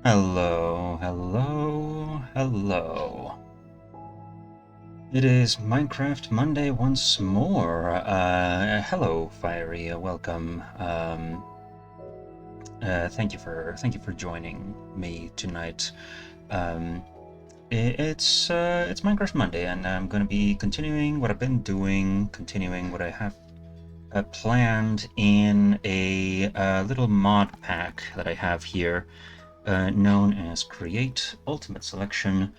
Hello, hello, hello. It is Minecraft Monday once more. Hello, Fiery. Welcome. Thank you for joining me tonight. Um, it's Minecraft Monday, and I'm gonna be continuing what I've been doing, continuing what I have planned in a little mod pack that I have here, known as Create Ultimate Selection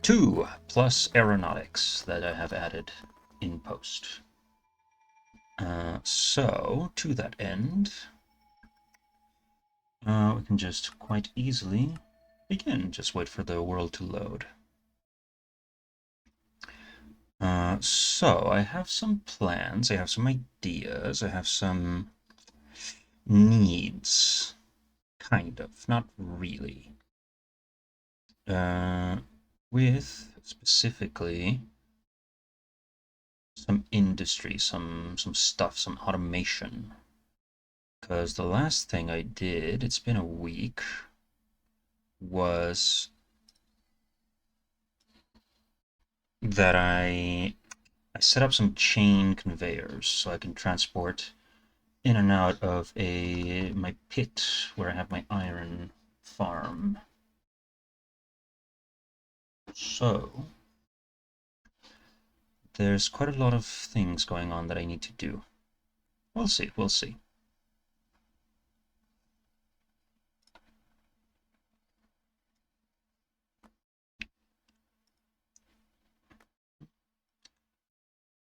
2 plus aeronautics that I have added in post. So, to that end, we can just quite easily begin. Just wait for the world to load. So, I have some plans, I have some ideas, I have some needs. Kind of, not really. With specifically some industry, some stuff, some automation. Because the last thing I did, it's been a week, was that I set up some chain conveyors so I can transport in and out of my pit where I have my iron farm. So there's quite a lot of things going on that I need to do. We'll see, we'll see.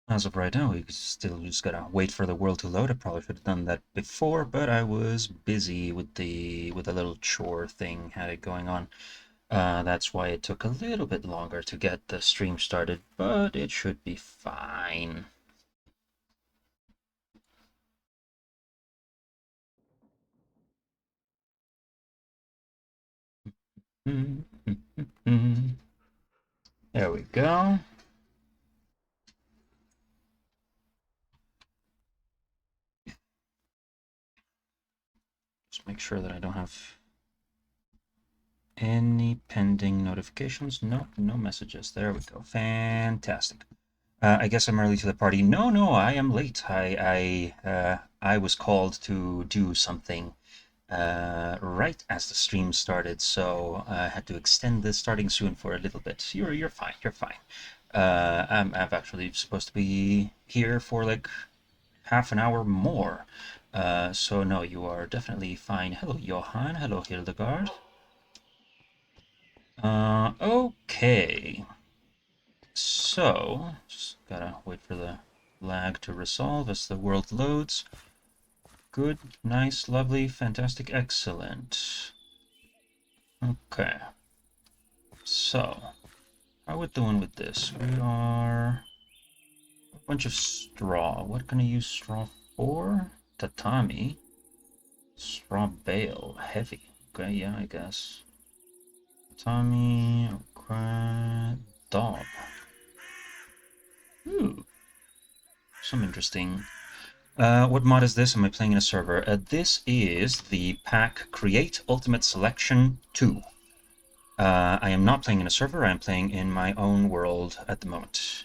As of right now, we still just gotta wait for the world to load. I probably should have done that before, but I was busy with the little chore thing had it going on. That's why it took a little bit longer to get the stream started, but it should be fine. There we go. Just make sure that I don't have any pending notifications. No, no messages. There we go. Fantastic. I guess I'm early to the party. No, I am late. I was called to do something right as the stream started, so I had to extend the starting soon for a little bit. You're fine. You're fine. I'm actually supposed to be here for like half an hour more. So no, you are definitely fine. Hello, Johan. Hello, Hildegard. Okay. So, just gotta wait for the lag to resolve as the world loads. Good, nice, lovely, fantastic, excellent. Okay. So, how are we doing with this? We are a bunch of straw. What can I use straw for? Tatami. Straw bale. Heavy. Okay, yeah, I guess. Tatami. Okay. Daub. Ooh. Some interesting. What mod is this? Am I playing in a server? This is the pack Create Ultimate Selection 2. I am not playing in a server. I am playing in my own world at the moment.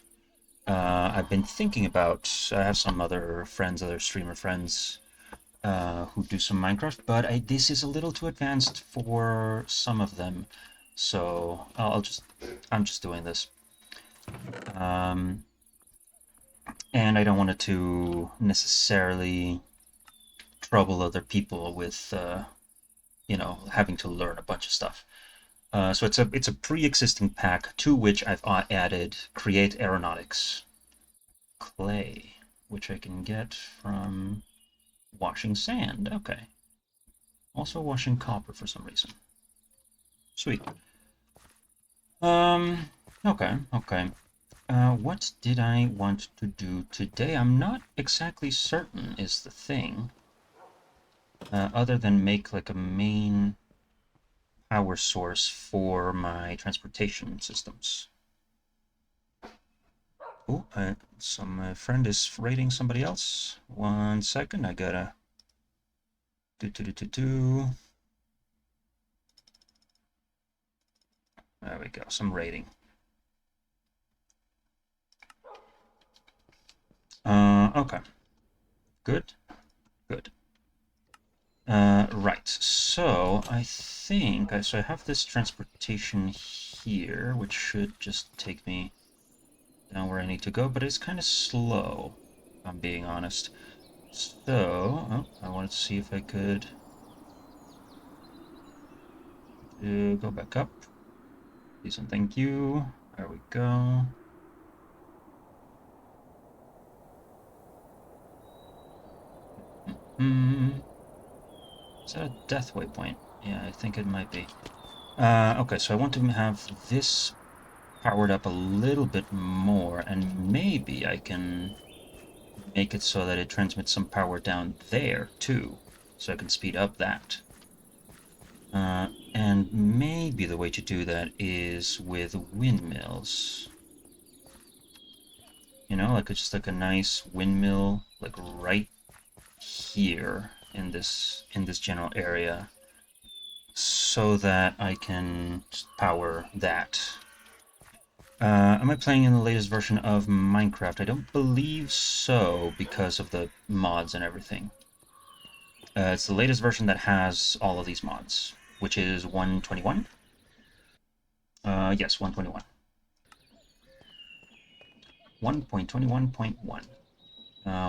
I've been thinking about. I have some other friends, other streamer friends, who do some Minecraft, but this is a little too advanced for some of them. So I'm just doing this. And I don't want it to necessarily trouble other people with, having to learn a bunch of stuff. So it's a pre-existing pack to which I've added Create Aeronautics clay, which I can get from washing sand. Okay. Also washing copper for some reason. Sweet. Okay. What did I want to do today? I'm not exactly certain is the thing. Other than make like a main power source for my transportation systems. Oh, my friend is raiding somebody else. 1 second, I gotta do. There we go, some rating. Okay. Good. Good. Right. So I think so. I have this transportation here, which should just take me down where I need to go, but it's kind of slow, if I'm being honest. So, I wanted to see if I could go back up. Please and thank you. There we go. Is that a death waypoint? Yeah, I think it might be. Okay, so I want to have this powered up a little bit more, and maybe I can make it so that it transmits some power down there, too, so I can speed up that. And maybe the way to do that is with windmills. You know, like just like a nice windmill, like right here in this general area, so that I can power that. Am I playing in the latest version of Minecraft? I don't believe so, because of the mods and everything. It's the latest version that has all of these mods, which is 121. Yes, 121. 1.21.1.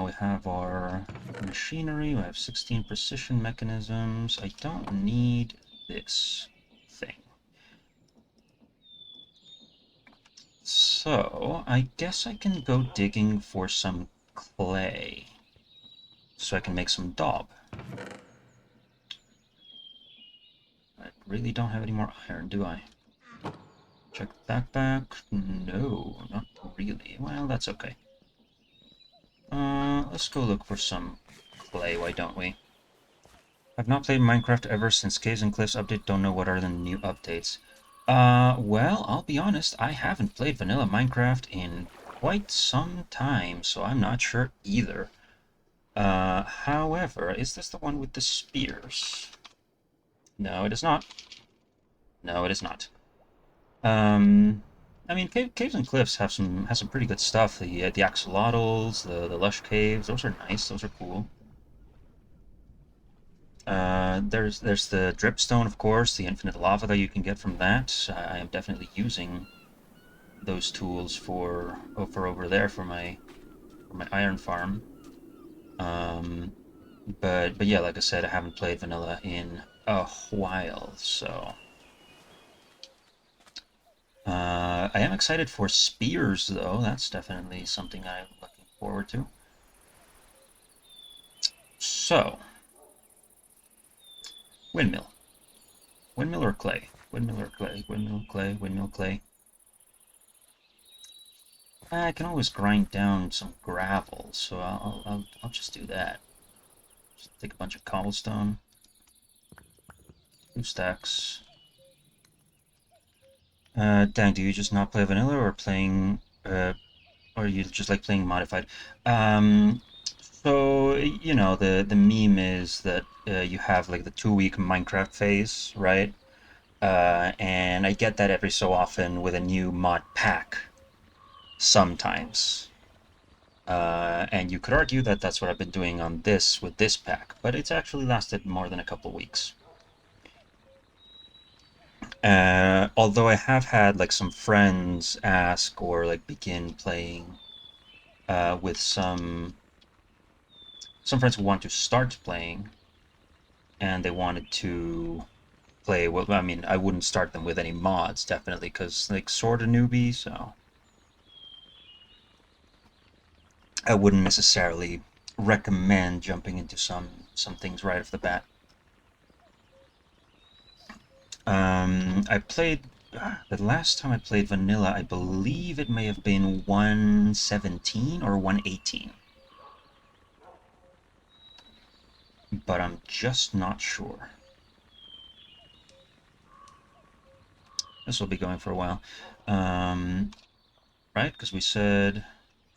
We have our machinery, we have 16 precision mechanisms. I don't need this thing. So, I guess I can go digging for some clay, so I can make some daub. I really don't have any more iron, do I? Check the backpack. No, not really. Well, that's okay. Let's go look for some clay, why don't we? I've not played Minecraft ever since Caves and Cliffs update. Don't know what are the new updates. Well, I'll be honest, I haven't played vanilla Minecraft in quite some time, so I'm not sure either. However, is this the one with the spears? No, it is not. No, it is not. I mean, Caves and Cliffs has some pretty good stuff. The axolotls, the lush caves, those are nice. Those are cool. There's the dripstone, of course, the infinite lava that you can get from that. I am definitely using those tools for over there for my iron farm. But yeah, like I said, I haven't played vanilla in a while, so I am excited for spears, though. That's definitely something I'm looking forward to. So, windmill. Windmill or clay? Windmill or clay? Windmill, clay, windmill, clay. I can always grind down some gravel, so I'll just do that. Just take a bunch of cobblestone. 2 stacks. Dang, do you just not play vanilla or playing, or you just like playing modified? So, you know, the meme is that you have like the 2-week Minecraft phase, right? And I get that every so often with a new mod pack, sometimes. And you could argue that that's what I've been doing on this with this pack, but it's actually lasted more than a couple weeks. Although I have had like some friends ask or like begin playing with some friends who want to start playing, and they wanted to play. Well, I mean, I wouldn't start them with any mods, definitely, because like sort of newbie, so I wouldn't necessarily recommend jumping into some things right off the bat. I played the last time I played vanilla, I believe it may have been 117 or 118. But I'm just not sure. This will be going for a while. Right? Because we said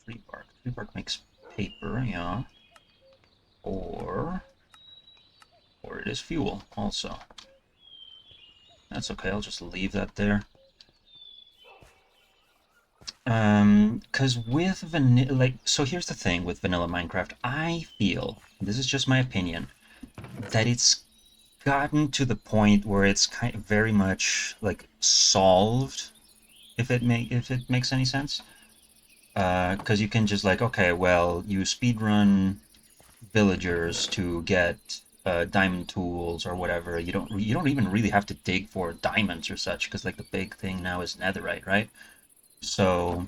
tree bark. Tree bark makes paper, yeah. Or it is fuel, also. That's okay, I'll just leave that there. Because with vanilla, like, so here's the thing with vanilla Minecraft. I feel, this is just my opinion, that it's gotten to the point where it's kind of very much like solved, if it makes any sense. Because you can just like, okay, well, you speedrun villagers to get diamond tools or whatever. You don't even really have to dig for diamonds or such, because like the big thing now is netherite, right? So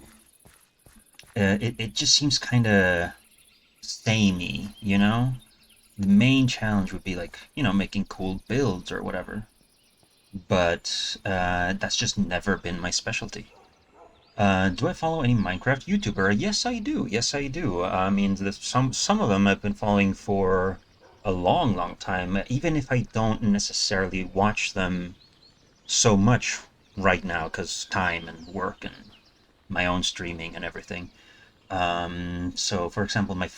it just seems kind of samey, you know? The main challenge would be like, making cool builds or whatever. But that's just never been my specialty. Do I follow any Minecraft YouTuber? Yes, I do. Yes, I do. I mean, some of them I've been following for a long, long time. Even if I don't necessarily watch them so much right now, because time and work and my own streaming and everything. So, for example, my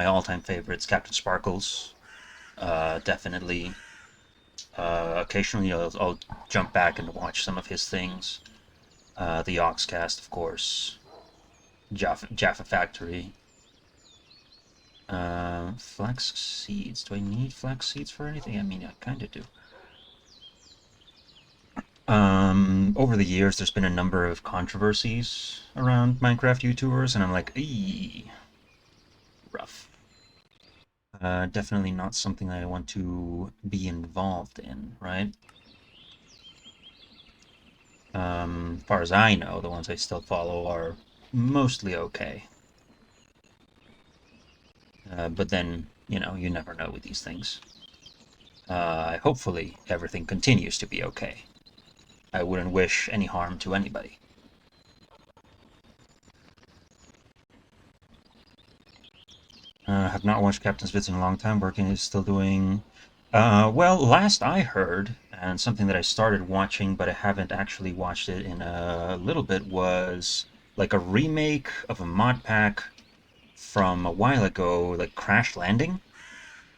all-time favorites, Captain Sparkles, definitely. Occasionally, I'll jump back and watch some of his things. The Oxcast, of course. Jaffa Factory. Flax seeds. Do I need flax seeds for anything? I mean, I kind of do. Over the years, there's been a number of controversies around Minecraft YouTubers, and I'm like, eee, rough. Definitely not something I want to be involved in, right? As far as I know, the ones I still follow are mostly okay. But then, you never know with these things. Hopefully, everything continues to be okay. I wouldn't wish any harm to anybody. Have not watched Captain's Vids in a long time. Working is still doing. Well, last I heard, and something that I started watching, but I haven't actually watched it in a little bit, was like a remake of a mod pack from a while ago, like Crash Landing.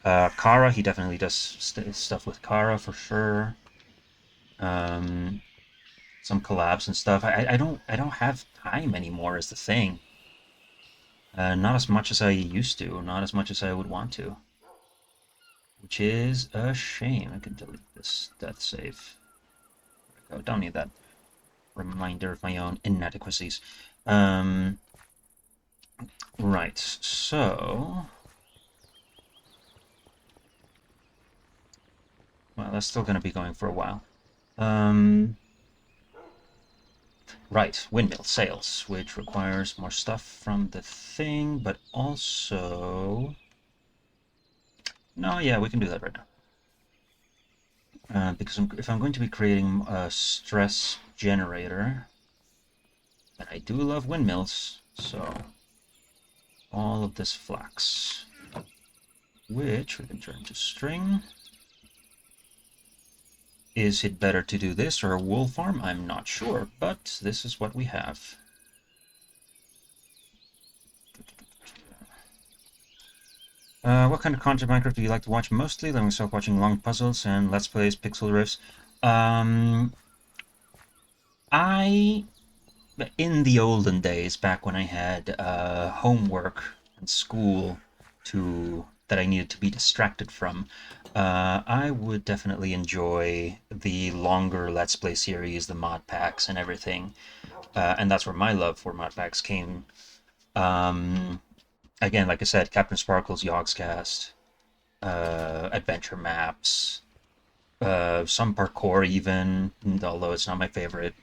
Kara, he definitely does stuff with Kara for sure. Um, some collabs and stuff. I don't have time anymore is the thing. Not as much as I used to, not as much as I would want to, which is a shame. I can delete this death save. There we go. Don't need that reminder of my own inadequacies. Um, right, so... Well, that's still going to be going for a while. Right, windmill sales, which requires more stuff from the thing, but also... No, yeah, we can do that right now. Because if I'm going to be creating a stress generator, and I do love windmills, so all of this flax, which we can turn to string. Is it better to do this or a wool farm? I'm not sure, but this is what we have. What kind of content Minecraft do you like to watch mostly? Let myself watching long puzzles and Let's Plays, Pixel Riffs. I in the olden days, back when I had homework and school that I needed to be distracted from, I would definitely enjoy the longer Let's Play series, the mod packs and everything. And that's where my love for mod packs came. Again, like I said, Captain Sparkle's Yogscast, adventure maps, some parkour even, although it's not my favorite.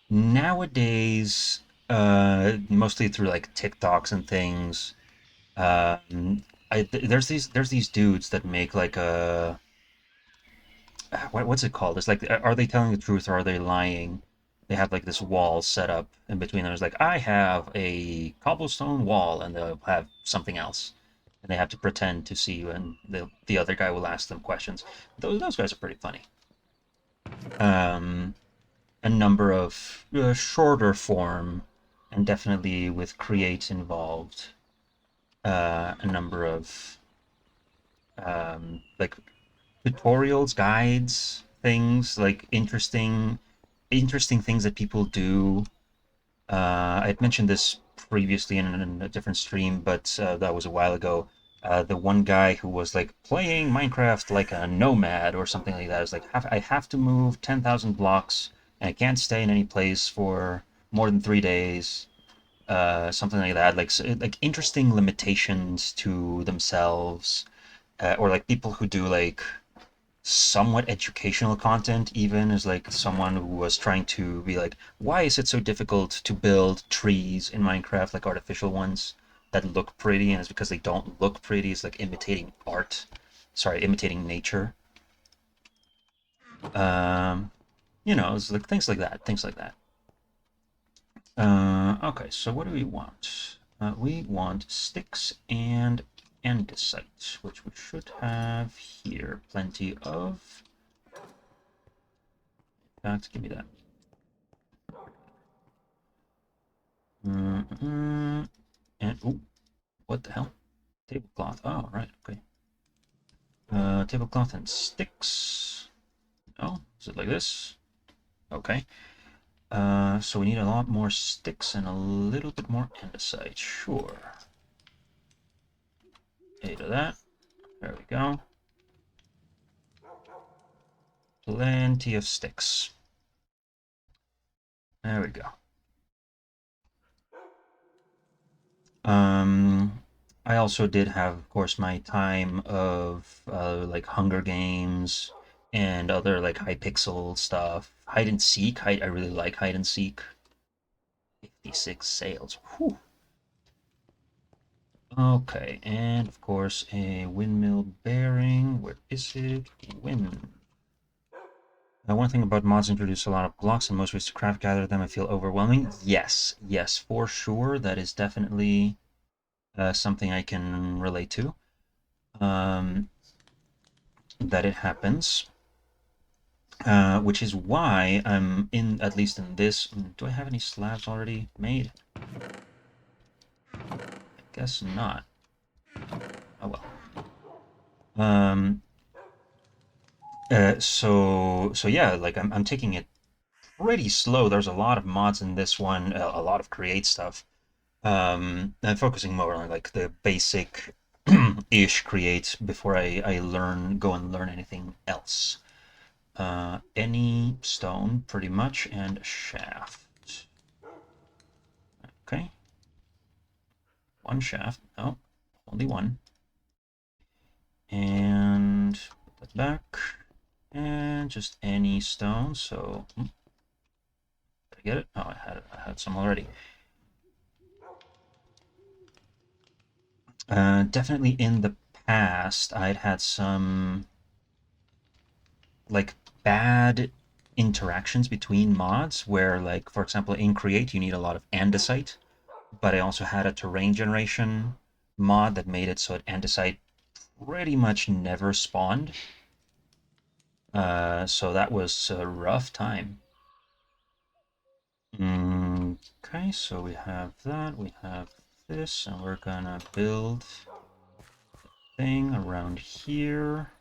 Nowadays, mostly through like TikToks and things, there's these dudes that make like a what's it called? It's like, are they telling the truth or are they lying? They have like this wall set up in between them. It's like, I have a cobblestone wall, and they'll have something else, and they have to pretend to see you, and the other guy will ask them questions. Those guys are pretty funny. Um, a number of shorter form, and definitely with create involved, a number of like tutorials, guides, things like interesting interesting things that people do. I had mentioned this previously in a different stream, but that was a while ago. The one guy who was like playing Minecraft like a nomad or something like that is like, I have to move 10,000 blocks and I can't stay in any place for more than 3 days. Something like that. Like interesting limitations to themselves, or like people who do like somewhat educational content, even as like someone who was trying to be like, why is it so difficult to build trees in Minecraft, like artificial ones that look pretty? And it's because they don't look pretty. It's like imitating art. Sorry, imitating nature. Um, it's like things like that. Things like that. Okay, so what do we want? We want sticks and andesite, which we should have here. Plenty of. In fact, give me that. And, oh, what the hell? Tablecloth. Oh, right, okay. Tablecloth and sticks. Oh, is it like this? Okay. So we need a lot more sticks and a little bit more andesite. Sure. 8 of that. There we go. Plenty of sticks. There we go. I also did have, of course, my time of like Hunger Games and other like Hypixel stuff. Hide and seek. I really like hide and seek. 56 sales. Whew. Okay, and of course a windmill bearing. Where is it? Wind. One thing about mods introduce a lot of blocks and most ways to craft gather them. I feel overwhelming. Yes, yes, for sure. That is definitely something I can relate to. That it happens. Which is why I'm in, at least in this. Do I have any slabs already made? I guess not. Oh well. So yeah, like I'm taking it pretty slow. There's a lot of mods in this one, a lot of create stuff. I'm focusing more on like the basic ish create before I go and learn anything else. Any stone, pretty much, and a shaft. Okay. One shaft. Oh, only one. And put that back. And just any stone. So, did I get it? Oh, I had some already. Definitely in the past, I'd had some like bad interactions between mods where, like, for example, in Create you need a lot of andesite, but I also had a terrain generation mod that made it so that andesite pretty much never spawned. So that was a rough time. Okay, so we have that, we have this, and we're gonna build a thing around here.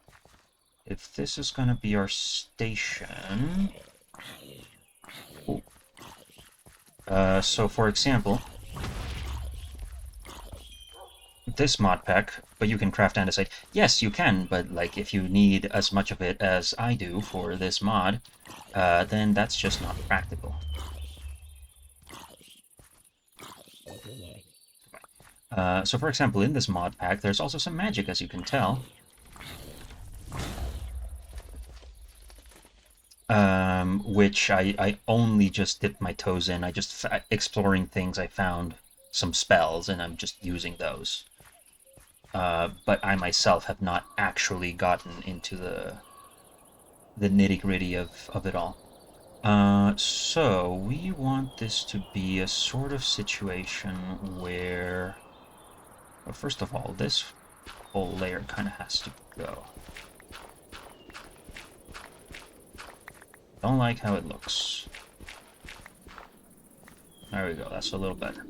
If this is gonna be our station... so for example, this mod pack, but you can craft andesite. Yes, you can, but like if you need as much of it as I do for this mod, then that's just not practical. So for example, in this mod pack, there's also some magic, as you can tell. Which I only just dipped my toes in. I just, exploring things, I found some spells, and I'm just using those. But I myself have not actually gotten into the nitty-gritty of it all. So we want this to be a sort of situation where, well, first of all, this whole layer kind of has to go. Don't like how it looks. There we go, that's a little better.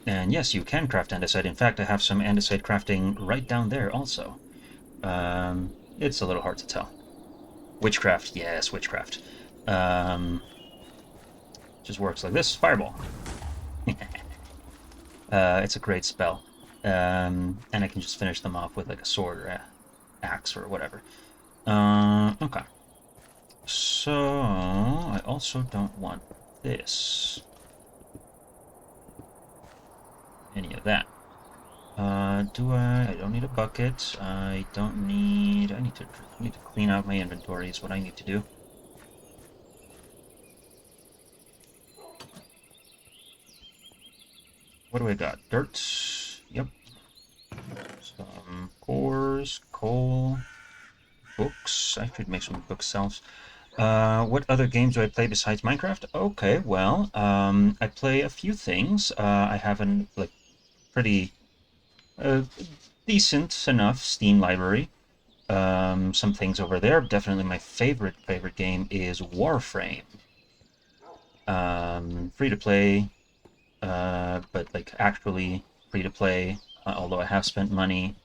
And yes, you can craft andesite. In fact, I have some andesite crafting right down there also. It's a little hard to tell. Witchcraft, yes, witchcraft. Just works like this. Fireball. It's a great spell. And I can just finish them off with like a sword or a axe or whatever. Okay. So I also don't want this. Any of that. Do I? I don't need a bucket. I don't need. I need to clean out my inventory. Is what I need to do. What do I got? Dirt. Yep. Some cores, coal, books. I should make some bookshelves. What other games do I play besides Minecraft? Okay, well, I play a few things. I have an like pretty uh, decent enough Steam library. Some things over there. Definitely my favorite game is Warframe. Free to play, but like actually free to play. Although I have spent money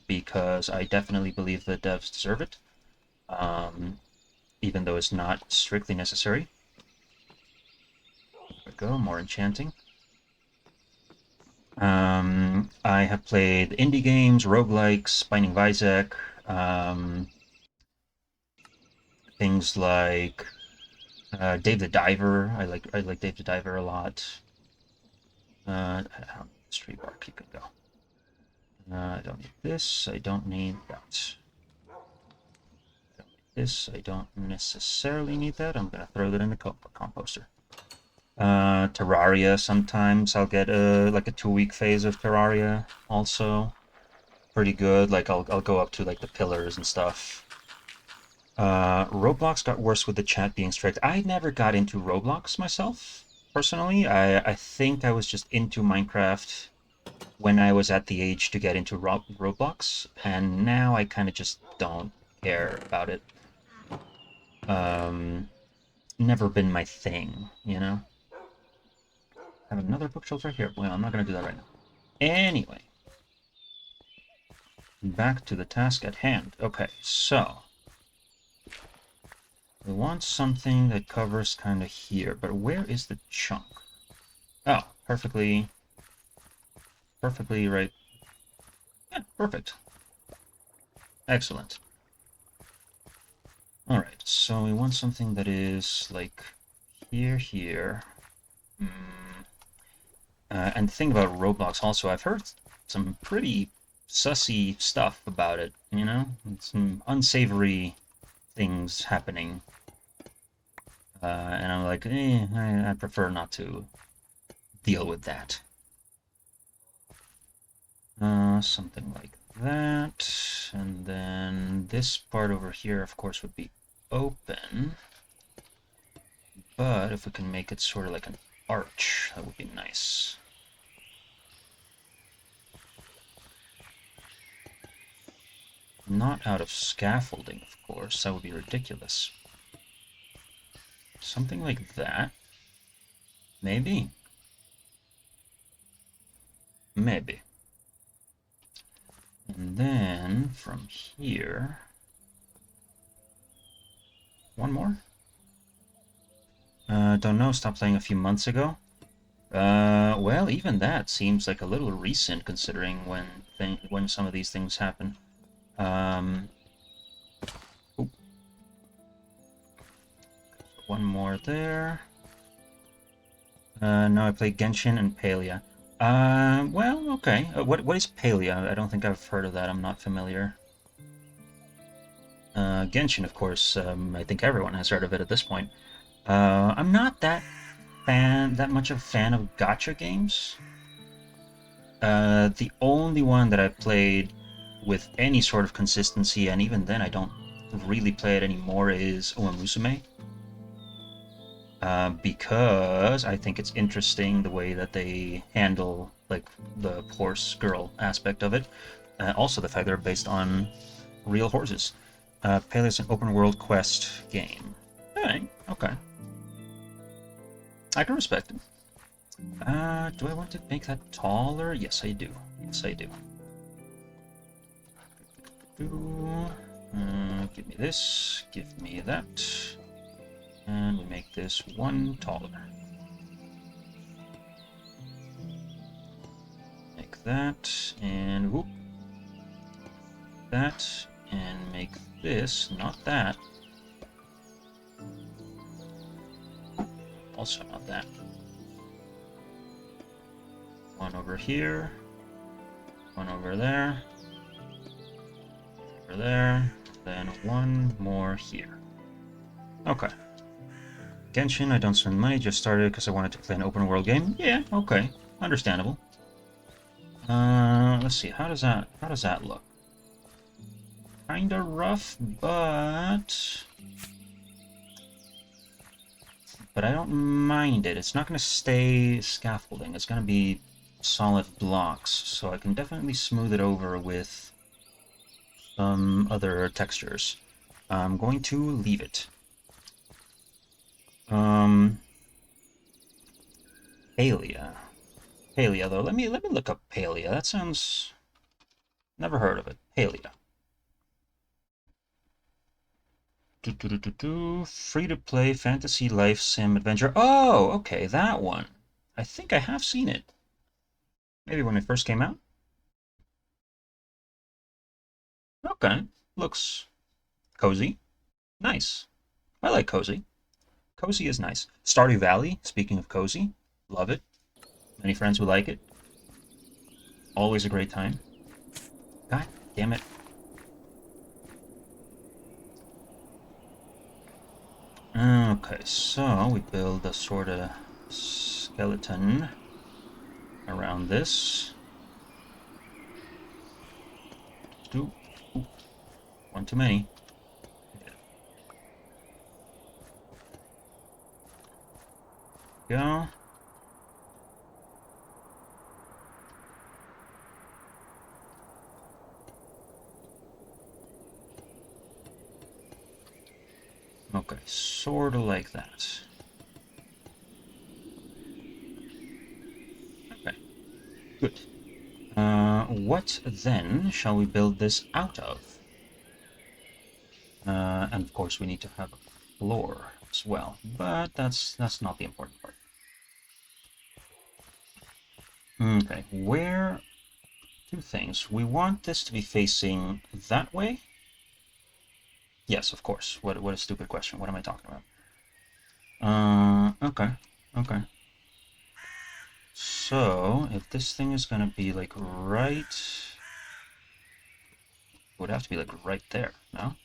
because I definitely believe the devs deserve it. Even though it's not strictly necessary. There we go, more enchanting. I have played indie games, roguelikes, Binding of Isaac, things like Dave the Diver. I like Dave the Diver a lot. How street bar you can go. I don't need this. I don't need that. I don't need this. I don't necessarily need that. I'm gonna throw that in the composter. Terraria. Sometimes I'll get like a 2-week phase of Terraria. Also, pretty good. Like I'll go up to like the pillars and stuff. Roblox got worse with the chat being strict. I never got into Roblox myself, personally. I think I was just into Minecraft when I was at the age to get into Roblox, and now I kind of just don't care about it. Never been my thing, you know? I have another bookshelf right here. Well, I'm not going to do that right now. Anyway, back to the task at hand. Okay, so we want something that covers kind of here, but where is the chunk? Oh, perfectly right. Yeah, perfect. Excellent. All right, so we want something that is like here. And the thing about Roblox also, I've heard some pretty sussy stuff about it, you know? Some unsavory things happening. And I'm like, I prefer not to deal with that. Something like that. And then this part over here, of course, would be open. But if we can make it sort of like an arch, that would be nice. Not out of scaffolding, of course. That would be ridiculous. Something like that. Maybe. Maybe. And then from here... One more? Don't know. Stopped playing a few months ago. Well, even that seems like a little recent considering when some of these things happen. One more there. No, I played Genshin and Palia. Well, okay. What is Palia? I don't think I've heard of that. I'm not familiar. Genshin, of course. I think everyone has heard of it at this point. I'm not that much of a fan of gacha games. The only one that I played with any sort of consistency, and even then I don't really play it anymore, is Uma Musume. Because I think it's interesting the way that they handle like the horse girl aspect of it. Also the fact they're based on real horses. Palia is an open world quest game. Alright, okay. I can respect it. Do I want to make that taller? Yes, I do. Yes, I do. Give me this, give me that. And we make this one taller. Make that, and whoop. That, and make this, not that. Also not that. One over here. One over there. Over there. Then one more here. Okay. Genshin, I don't spend money, just started because I wanted to play an open world game. Yeah, okay. Understandable. Let's see, how does that look? Kinda rough, but I don't mind it. It's not gonna stay scaffolding, it's gonna be solid blocks, so I can definitely smooth it over with some other textures. I'm going to leave it. Palia. Palia, though. Let me look up Palia. That sounds... Never heard of it. Palia. Free-to-play fantasy life sim adventure. Oh, okay, that one. I think I have seen it. Maybe when it first came out? Okay. Looks cozy. Nice. I like cozy. Cozy is nice. Stardew Valley, speaking of cozy, love it. Many friends who like it. Always a great time. God damn it. Okay, so we build a sort of skeleton around this. Ooh, one too many. Go. Okay, sort of like that. Okay, good. What then shall we build this out of? And of course we need to have a floor as well, but that's not the important part. Okay, where... Two things. We want this to be facing that way. Yes, of course. What a stupid question. What am I talking about? Okay. Okay. So, if this thing is gonna be like right... It would have to be like right there, no?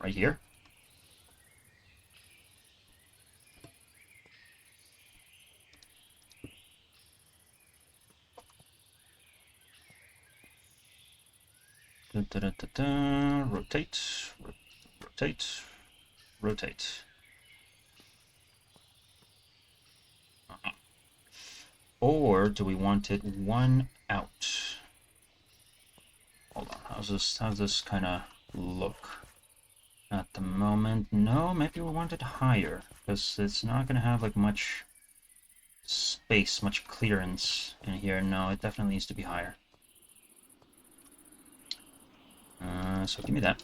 Right here? Da, da, da, da, da. Rotate, rotate, rotate. Or do we want it one out? Hold on, how's this kind of look at the moment? No, maybe we want it higher, because it's not going to have like much space, much clearance in here. No, it definitely needs to be higher. So give me that.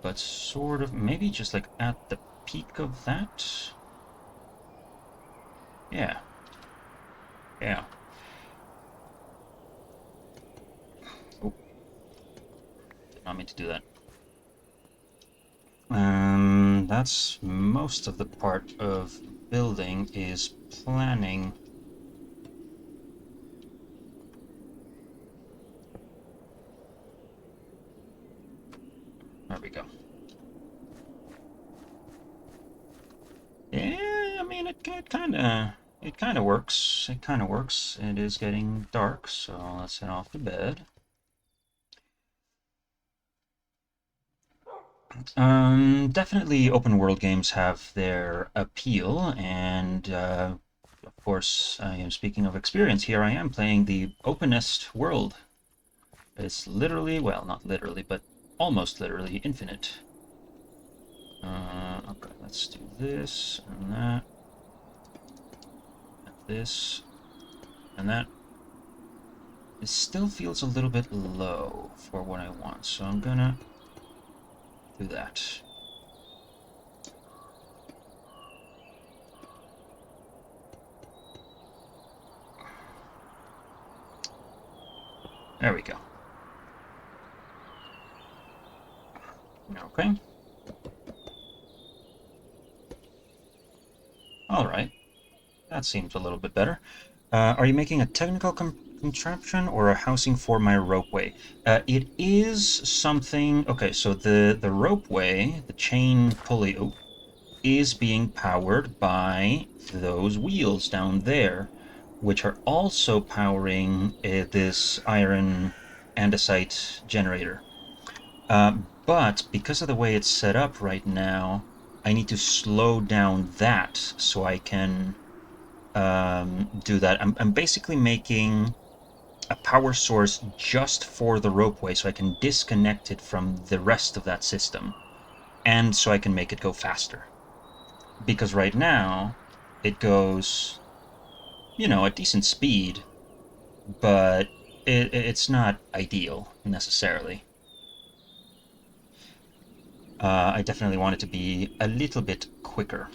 But sort of, maybe just like at the peak of that. Yeah. Yeah. Oh. Did not mean to do that. That's most of the part of building is planning. There we go. Yeah, I mean, it kind of works. It kind of works. It is getting dark, so let's head off to bed. Definitely open world games have their appeal, and of course, I am speaking of experience. Here I am playing the openest world. It's literally, well, not literally, but almost literally infinite. Okay, let's do this and that. And this and that. It still feels a little bit low for what I want, so I'm gonna do that. There we go. Okay. Alright. That seems a little bit better. Are you making a technical contraption or a housing for my ropeway? It is something... Okay, so the ropeway, the chain pulley, is being powered by those wheels down there, which are also powering this iron andesite generator. But because of the way it's set up right now, I need to slow down that so I can do that. I'm basically making a power source just for the ropeway so I can disconnect it from the rest of that system, and so I can make it go faster. Because right now, it goes, at decent speed, but it's not ideal, necessarily. I definitely want it to be a little bit quicker.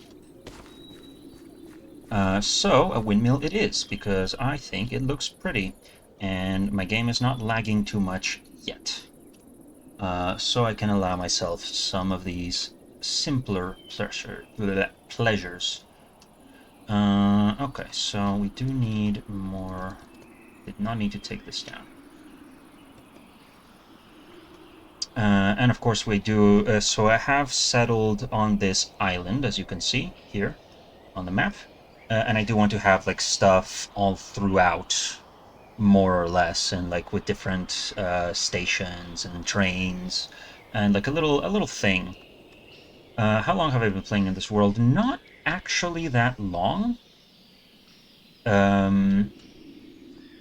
So a windmill it is, because I think it looks pretty, and my game is not lagging too much yet. So I can allow myself some of these simpler pleasures. Okay, so we do need more. Did not need to take this down. And of course we do, so I have settled on this island, as you can see here on the map. And I do want to have like stuff all throughout, more or less, and like with different stations and trains, and like a little thing. How long have I been playing in this world? Not actually that long.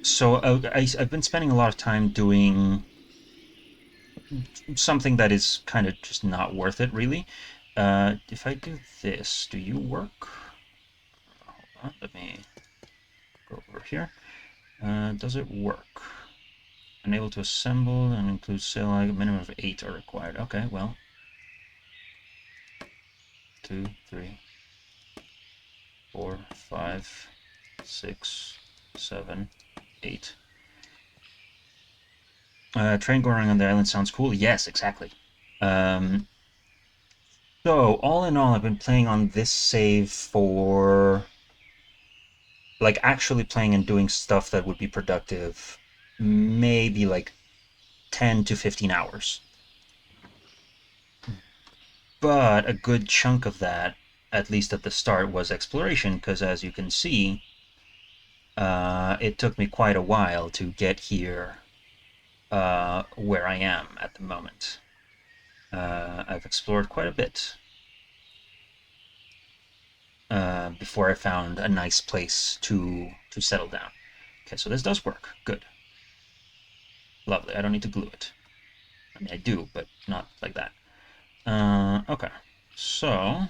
So I've been spending a lot of time doing something that is kind of just not worth it, really. If I do this, do you work? Hold on, let me go over here. Does it work? Unable to assemble and include sail, a minimum of 8 are required. Okay, well. 2, 3, 4, 5, 6, 7, 8. Train going on the island sounds cool. Yes, exactly. So, all in all, I've been playing on this save for... like, actually playing and doing stuff that would be productive, maybe like 10 to 15 hours. But a good chunk of that, at least at the start, was exploration, because as you can see, it took me quite a while to get here where I am at the moment. I've explored quite a bit before I found a nice place to settle down. Okay, so this does work. Good. Lovely. I don't need to glue it. I mean, I do, but not like that. Okay. So,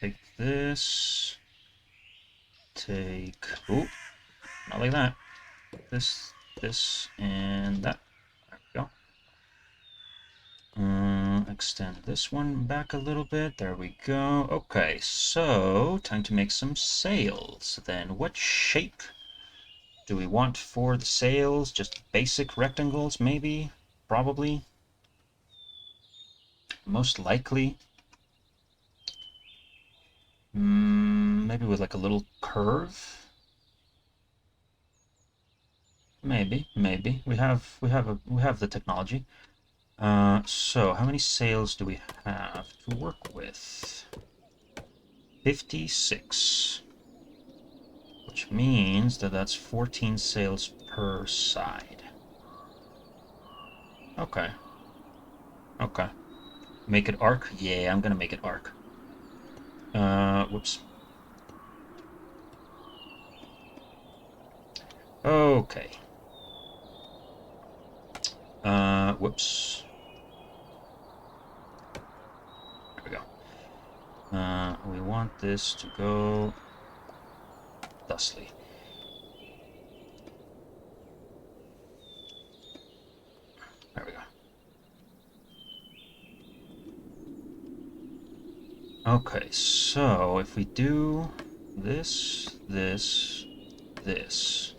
take this. Take... oh, not like that. This, and that. There we go. Extend this one back a little bit. There we go. Okay, so time to make some sails. Then what shape do we want for the sails? Just basic rectangles, maybe? Probably. Most likely. Maybe with like a little curve. Maybe. We have the technology. So how many sails do we have to work with? 56. Which means that that's 14 sails per side. Okay. Okay. Make it arc? Yeah, I'm gonna make it arc. Whoops. Okay. Whoops. There we go. We want this to go thusly. There we go. Okay, so if we do this, this, this,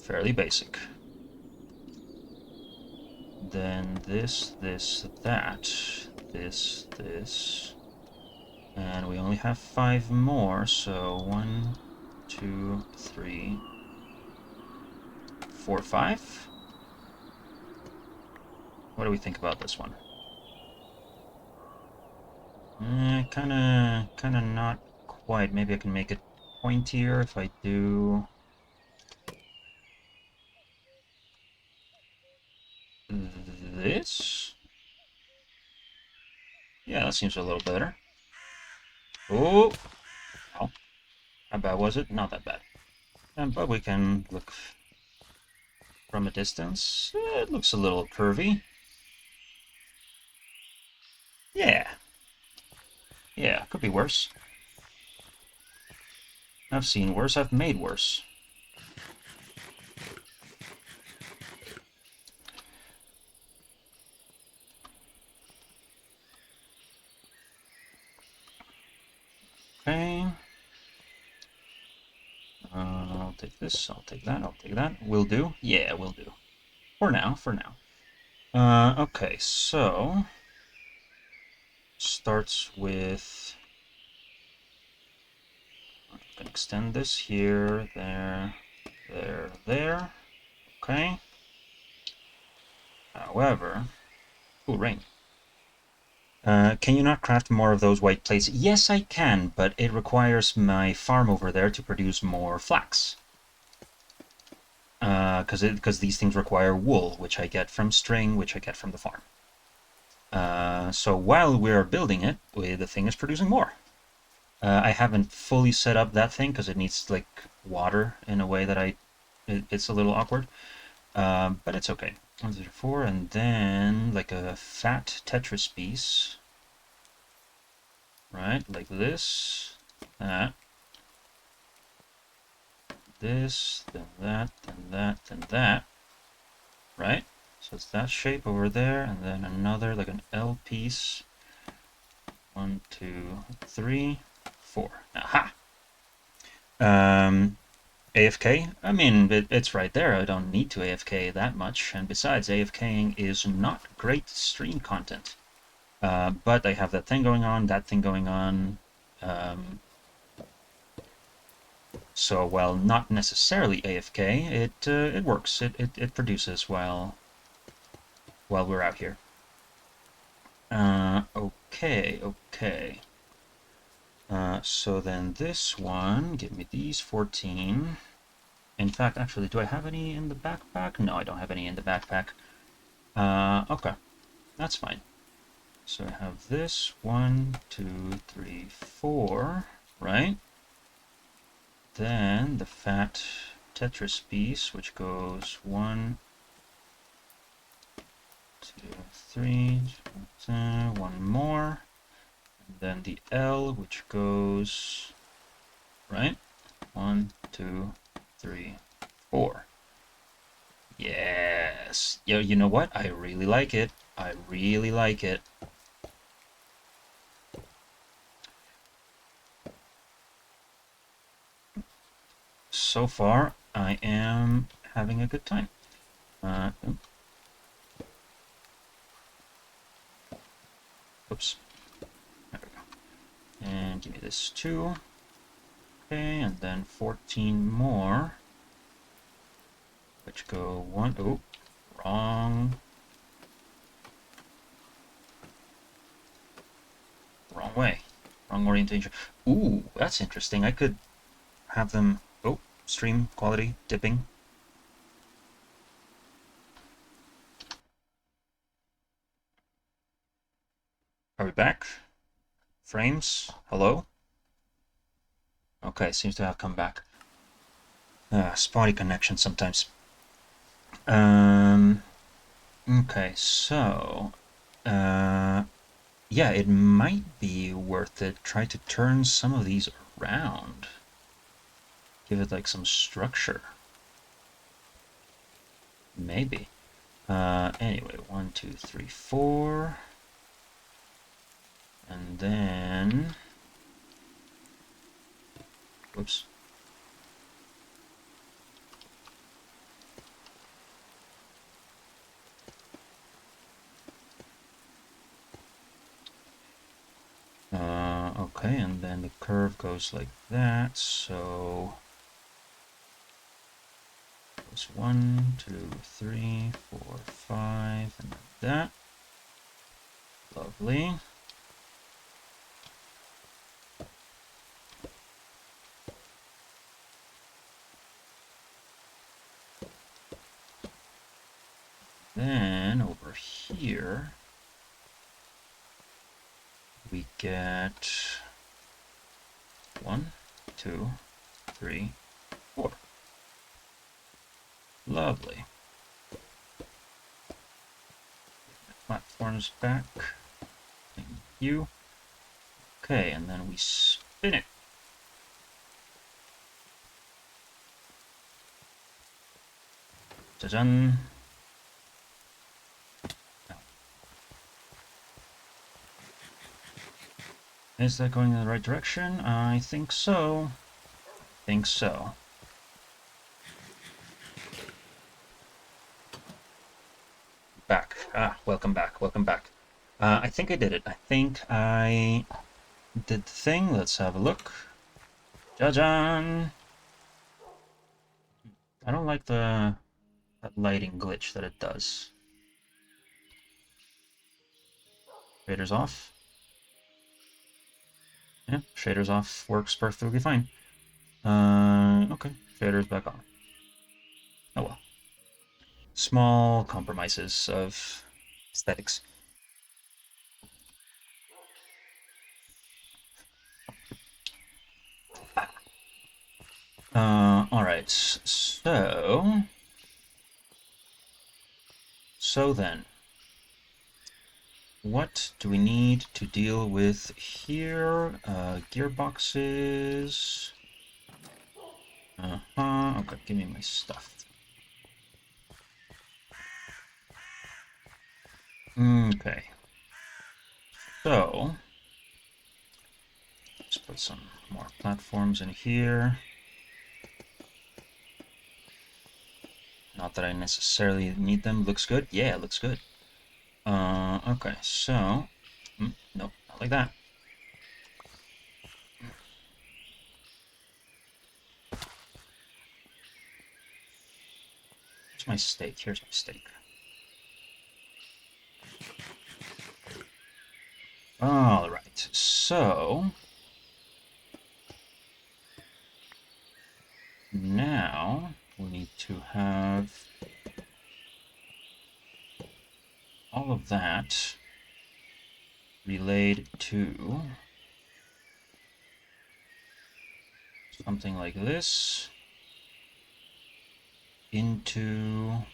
fairly basic. Then this, that, this, and we only have 5 more, so 1, 2, 3, 4, 5. What do we think about this one? Kinda not quite. Maybe I can make it pointier if I do this. Yeah, that seems a little better. Oh, oh, how bad was it? Not that bad. But we can look from a distance. It looks a little curvy. Yeah. Yeah, could be worse. I've seen worse, I've made worse. Okay. I'll take this, I'll take that, I'll take that. Will do? Yeah, will do. For now, for now. Okay, so... starts with... I'm going to extend this here, there, there. Okay. However... Ooh, rain. Can you not craft more of those white plates? Yes, I can, but it requires my farm over there to produce more flax. Because these things require wool, which I get from string, which I get from the farm. So while we're building it, the thing is producing more. I haven't fully set up that thing because it needs like water in a way that it's a little awkward. But it's okay. 1, 2, 3, 4, and then like a fat Tetris piece. Right, like this, that, this, then that, then that, then that. Right? So it's that shape over there, and then another, like an L piece. 1, 2, 3, 4. Aha! AFK? I mean, it's right there. I don't need to AFK that much. And besides, AFKing is not great stream content. But I have that thing going on, that thing going on. So while not necessarily AFK, it works. It produces while we're out here. Okay. So then this one, give me these 14. In fact, actually, do I have any in the backpack? No, I don't have any in the backpack. Okay, that's fine. So I have this 1, 2, 3, 4, right? Then the fat Tetris piece, which goes 1, 2, 3, 1 more. And then the L, which goes, right? 1, 2, 3, 4. Yes. Yo, you know what? I really like it. I really like it. So far, I am having a good time. Oops. There we go. And give me this too. Okay, and then 14 more. Which go 1... Oh, wrong. Wrong way. Wrong orientation. Ooh, that's interesting. I could have them... Oh, stream quality dipping. Are we back? Frames? Hello? Okay, seems to have come back. Spotty connection sometimes. Okay, so... yeah, it might be worth it. Try to turn some of these around. Give it like some structure. Maybe. Anyway, 1, 2, 3, 4. And then... Whoops. Okay, and then the curve goes like that, so... Goes 1, 2, 3, 4, 5, and like that. Lovely. Then over here, we get 1, 2, 3, 4. Lovely. Platforms back. Thank you. Okay, and then we spin it. Ta-da! Is that going in the right direction? I think so. Think so. Back. Welcome back. Welcome back. I think I did it. I think I did the thing. Let's have a look. Ja-jan! I don't like that lighting glitch that it does. Shaders off. Yeah, shaders off works perfectly fine. Okay, shaders back on. Oh well. Small compromises of aesthetics. Alright, so then, what do we need to deal with here? Gearboxes. Okay, give me my stuff. Okay. So, let's put some more platforms in here. Not that I necessarily need them. Looks good? Yeah, looks good. Okay, so... nope, not like that. Here's my steak. Here's my steak. Alright, so... now we need to have all of that relayed to something like this. Into...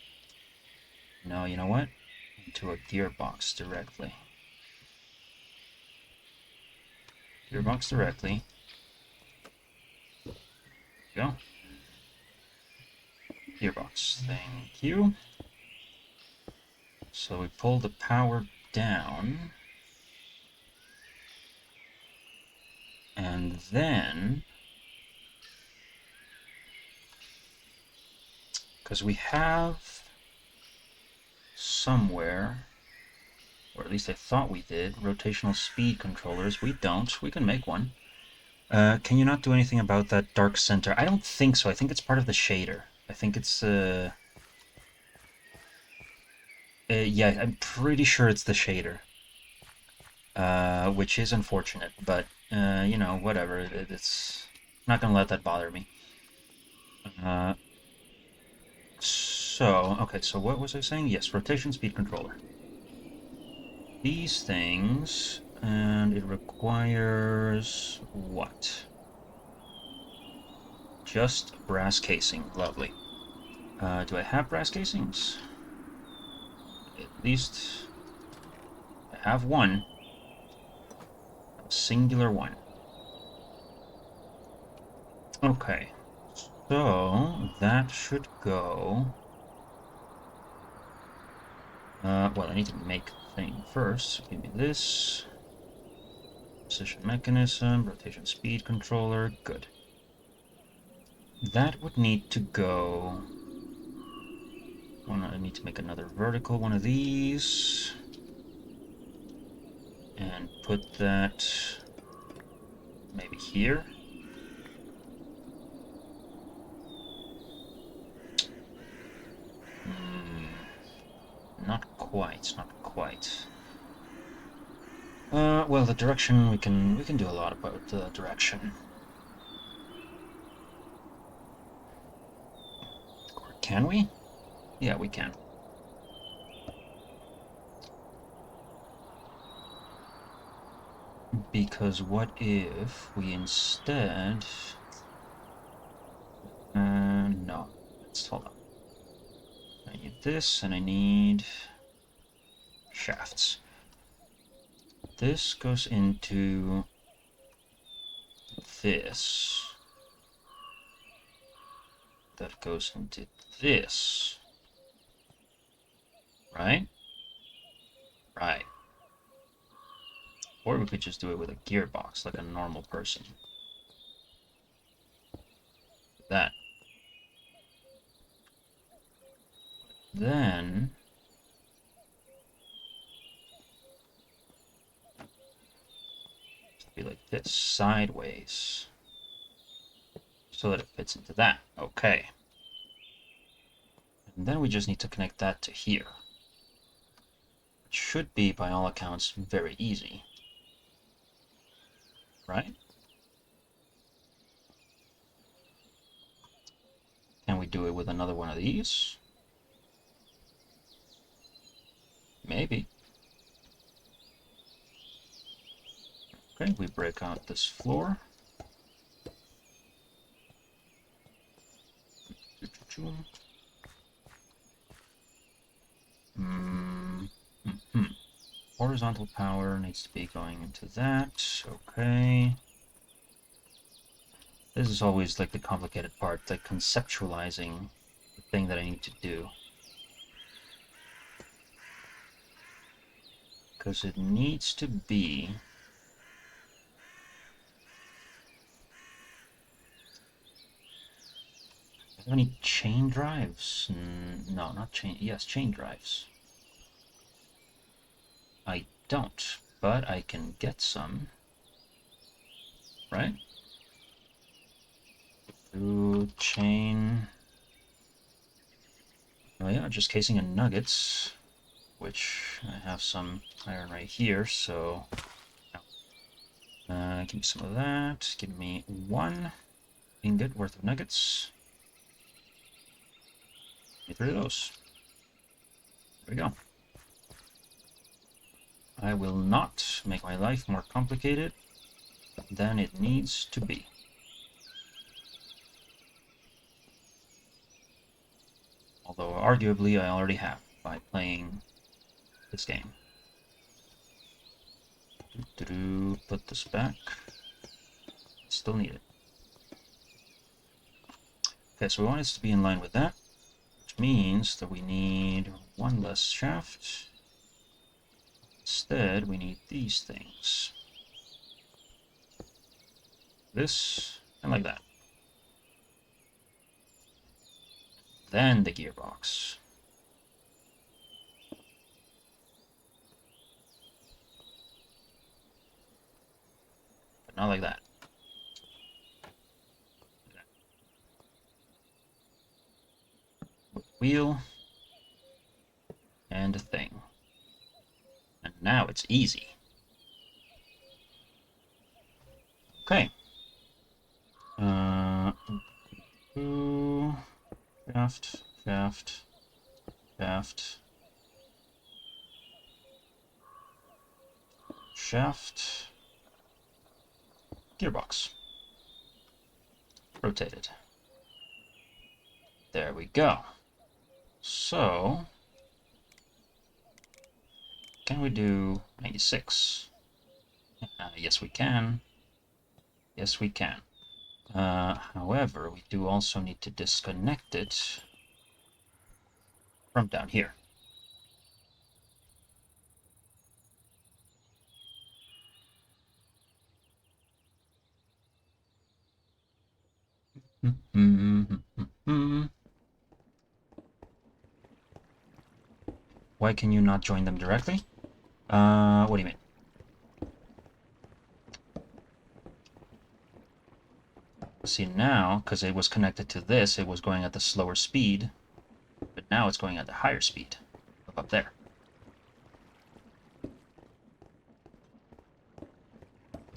no, you know what? Into a gearbox directly. Gearbox directly. There we go. Gearbox. Thank you. So we pull the power down. And then... because we have somewhere, or at least I thought we did, rotational speed controllers. We don't. We can make one. Can you not do anything about that dark center? I don't think so. I think it's part of the shader. I think it's... yeah, I'm pretty sure it's the shader. Which is unfortunate, but, you know, whatever. It's not gonna let that bother me. Okay, so what was I saying? Yes, rotation speed controller. These things, and it requires what? Just brass casing. Lovely. Do I have brass casings? At least I have one. A singular one. Okay. So that should go. Well, I need to make the thing first. So give me this. Precision mechanism, rotation speed controller. Good. That would need to go. I need to make another vertical one of these. And put that maybe here. Not quite, not quite. Well, the direction we can do a lot about the direction. Or can we? Yeah, we can. Because what if we instead... no. Hold on. I need this, and I need shafts. This goes into this. That goes into this. Right? Right. Or we could just do it with a gearbox, like a normal person. That. Then... be like this, sideways. So that it fits into that. Okay. And then we just need to connect that to here. It should be, by all accounts, very easy. Right? Can we do it with another one of these? Maybe. Okay, we break out this floor. Horizontal power needs to be going into that. Okay. This is always like the complicated part, like conceptualizing the thing that I need to do. Because it needs to be... Have any chain drives? No, not chain. Yes, chain drives. I don't, but I can get some. Right? Through chain. Oh yeah, just casing in nuggets, which I have some iron right here, so give me some of that. Give me 1 ingot worth of nuggets. Give me 3 of those. There we go. I will not make my life more complicated than it needs to be. Although arguably I already have by playing this game. Put this back. Still need it. Okay, so we want it to be in line with that, which means that we need 1 less shaft. Instead, we need these things. This, and like that. Then the gearbox. But not like that. Wheel. And a thing. And now it's easy. Okay. Shaft, shaft, shaft, shaft, gearbox. Rotated. There we go. So, can we do 96? Yes, we can. Yes, we can. However, we do also need to disconnect it from down here. Why can you not join them directly? What do you mean? See now, because it was connected to this, it was going at the slower speed, but now it's going at the higher speed, up there.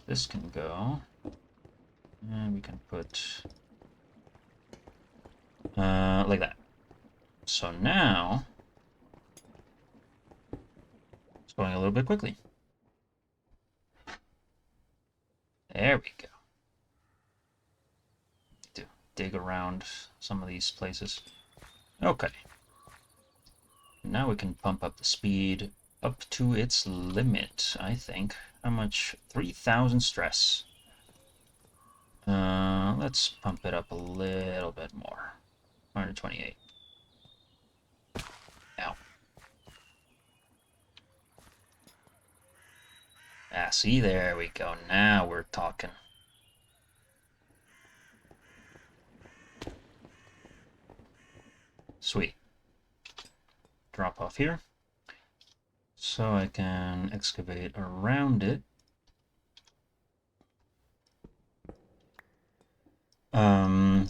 This can go, and we can put like that. So now it's going a little bit quickly. There we go. To dig around some of these places. Okay. Now we can pump up the speed up to its limit, I think. How much? 3,000 stress. Let's pump it up a little bit more. 128. Ow. Ah, see, there we go. Now we're talking. Sweet. Drop off here. So I can excavate around it.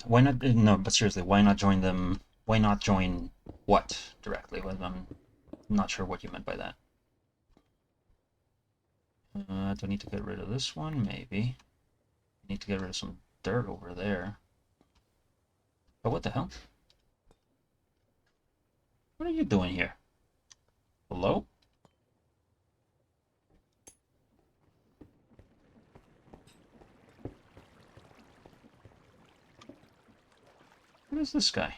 Why not? No, but seriously, why not join them? Why not join what directly? Well, I'm not sure what you meant by that. Do I need to get rid of this one? Maybe. I need to get rid of some dirt over there. But what the hell? What are you doing here? Hello? What is this guy?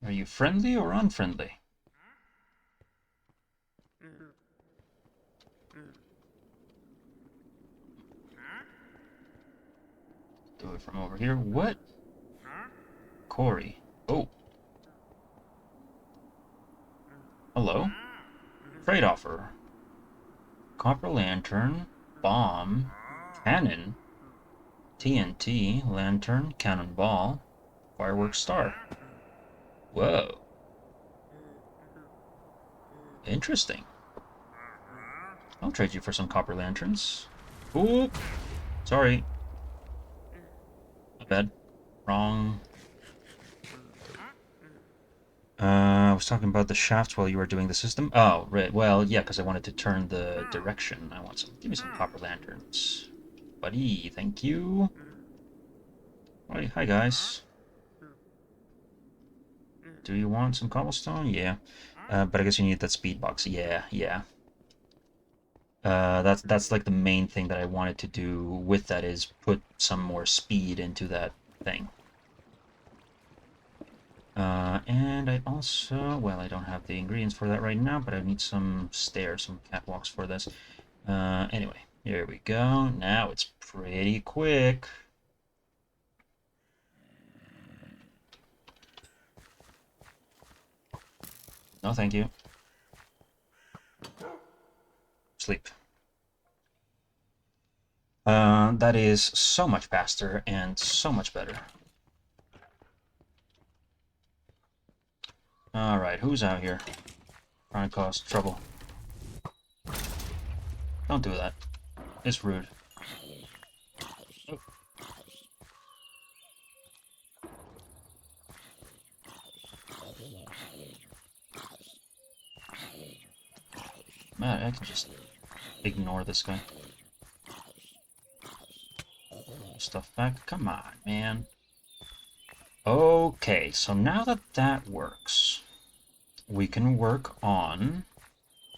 Are you friendly or unfriendly? Do it from over here. What? Corey. Oh. Hello. Trade offer. Copper lantern. Bomb. Cannon. TNT. Lantern. Cannonball. Fireworks star. Whoa. Interesting. I'll trade you for some copper lanterns. Oop. Sorry. My bad. Wrong. I was talking about the shafts while you were doing the system. Oh, right. Well, yeah, because I wanted to turn the direction. I want some. Give me some copper lanterns. Buddy, thank you. Hi, guys. Do you want some cobblestone? Yeah. But I guess you need that speed box. Yeah, yeah. That's like the main thing that I wanted to do with that is put some more speed into that thing. And I also, well, I don't have the ingredients for that right now, but I need some stairs, some catwalks for this. Anyway, here we go. Now it's pretty quick. No, thank you. Sleep. That is so much faster and so much better. Alright, who's out here? Trying to cause trouble. Don't do that. It's rude. Oh. Man, I can just ignore this guy. Stuff back. Come on, man. Okay, so now that that works, we can work on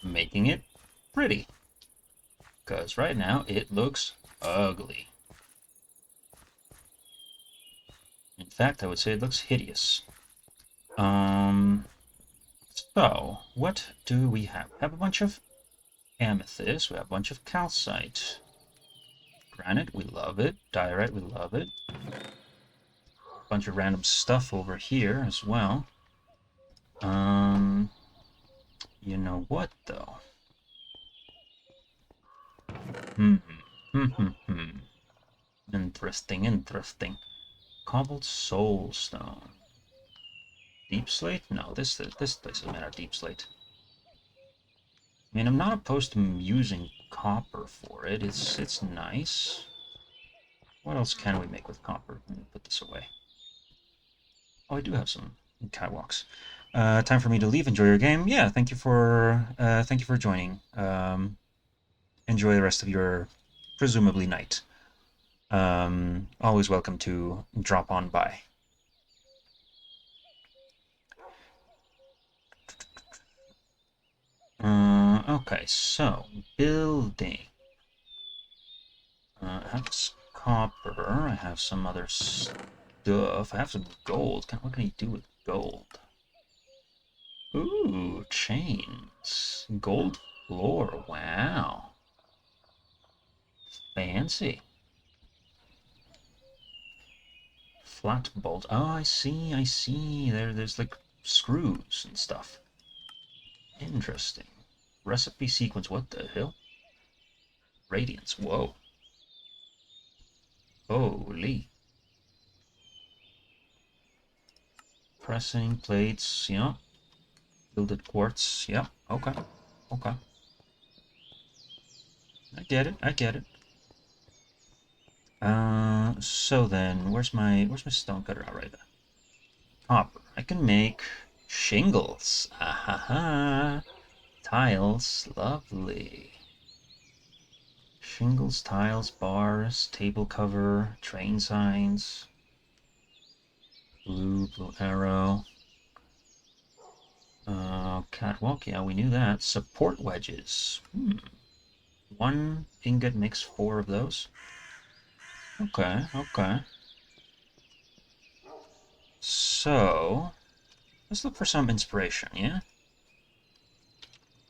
making it pretty. Because right now it looks ugly. In fact, I would say it looks hideous. So, what do we have? We have a bunch of amethyst, we have a bunch of calcite. Granite, we love it. Diorite, we love it. Bunch of random stuff over here as well. You know what though? Interesting, interesting. Cobbled soulstone. Deep slate? No, this place is made of deep slate. I mean, I'm not opposed to using copper for it. It's nice. What else can we make with copper? Let me put this away. Oh, I do have some catwalks. Time for me to leave. Enjoy your game. Yeah, thank you for joining. Enjoy the rest of your presumably night. Always welcome to drop on by. Okay, so building. I have this copper. I have some other stuff. I have some gold. What can I do with gold? Ooh, chains. Gold floor. Wow. Fancy. Flat bolt. Oh, I see, I see. There's like screws and stuff. Interesting. Recipe sequence. What the hell? Radiance. Whoa. Holy. Pressing plates. Yeah. Gilded quartz. Yeah. Okay. Okay. I get it. I get it. So then, where's my stonecutter? All right. Copper. I can make shingles. Ahaha. Tiles. Lovely. Shingles, tiles, bars, table cover, train signs. Blue arrow. Catwalk, yeah, we knew that. Support wedges. One ingot makes 4 of those. Okay, okay. So, let's look for some inspiration, yeah?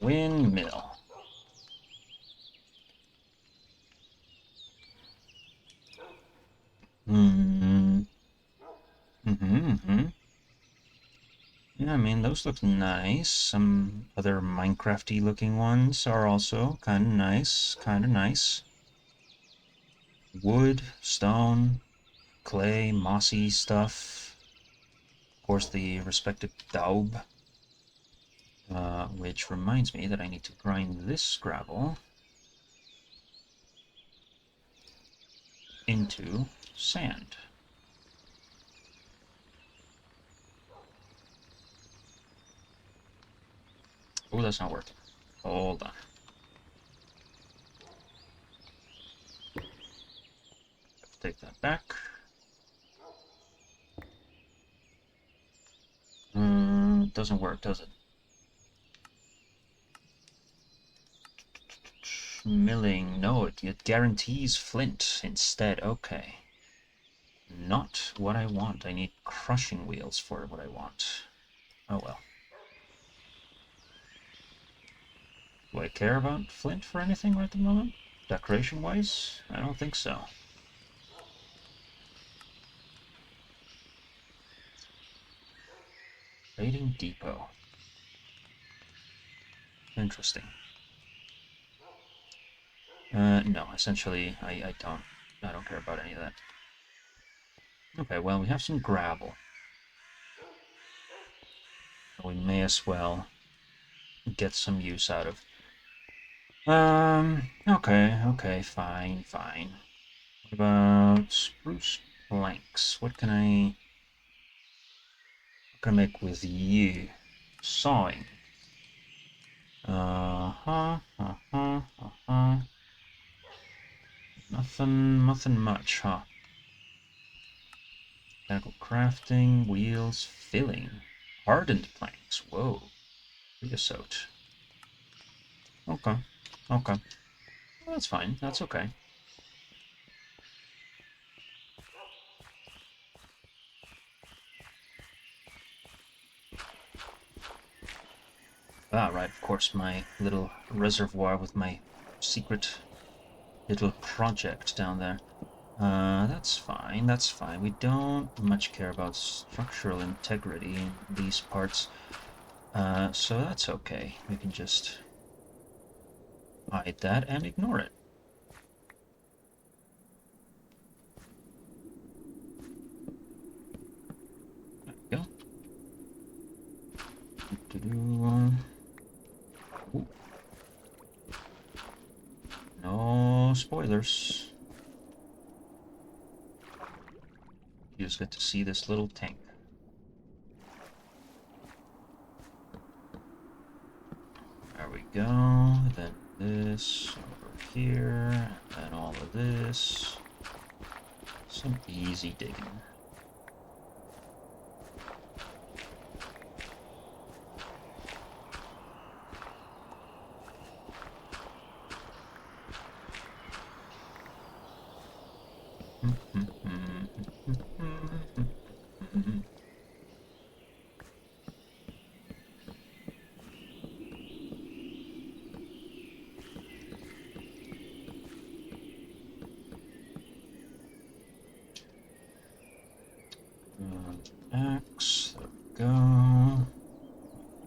Windmill. Yeah, I mean, those look nice. Some other Minecrafty looking ones are also kind of nice, Wood, stone, clay, mossy stuff. Of course, the respective daub. Which reminds me that I need to grind this gravel into sand. Oh, that's not working. Hold on. Take that back. Doesn't work, does it? Milling, no, it guarantees flint instead. Okay. Not what I want. I need crushing wheels for what I want. Oh well. Do I care about flint for anything right at the moment? Decoration-wise? I don't think so. Trading depot. Interesting. No, essentially, I don't care about any of that. Okay, well, we have some gravel. We may as well get some use out of. Okay, fine. What about spruce planks? What can I make with you? Sawing. Nothing much, huh? Mechanical crafting, wheels, filling, hardened planks. Whoa, creosote. Okay. Well, that's fine. That's okay. Ah, right. Of course, my little reservoir with my secret little project down there. That's fine, that's fine. We don't much care about structural integrity in these parts. So that's okay. We can just hide that and ignore it. There we go. Ooh. No spoilers. You just get to see this little tank. There we go. Then this over here, and all of this. Some easy digging. X, there we go.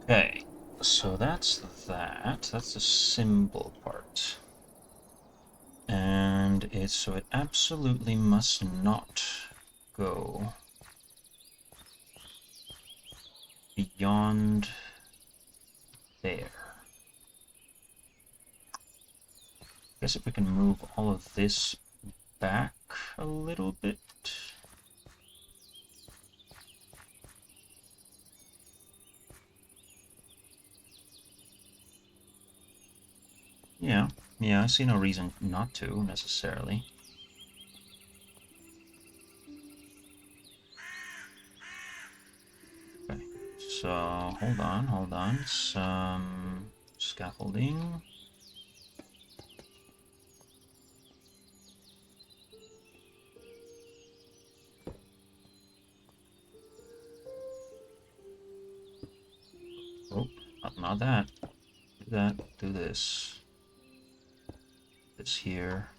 Okay, so that's that. That's the symbol part. And so it absolutely must not go beyond there. I guess if we can move all of this back a little bit. Yeah, I see no reason not to, necessarily. Okay, so hold on. Some scaffolding. Oh, not that. Do that, do this. This here.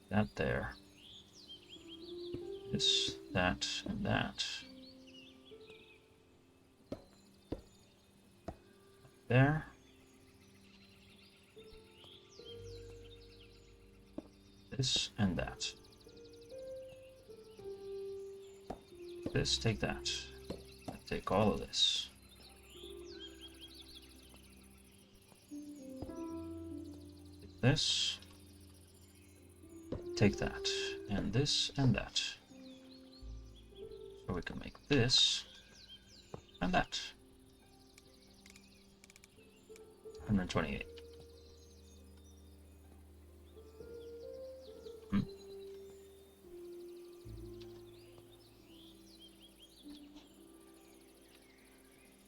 That there. This, that, and that. There. This and that. This, take that. Take all of this. Take this. Take that. And this and that. So we can make this and that. 128.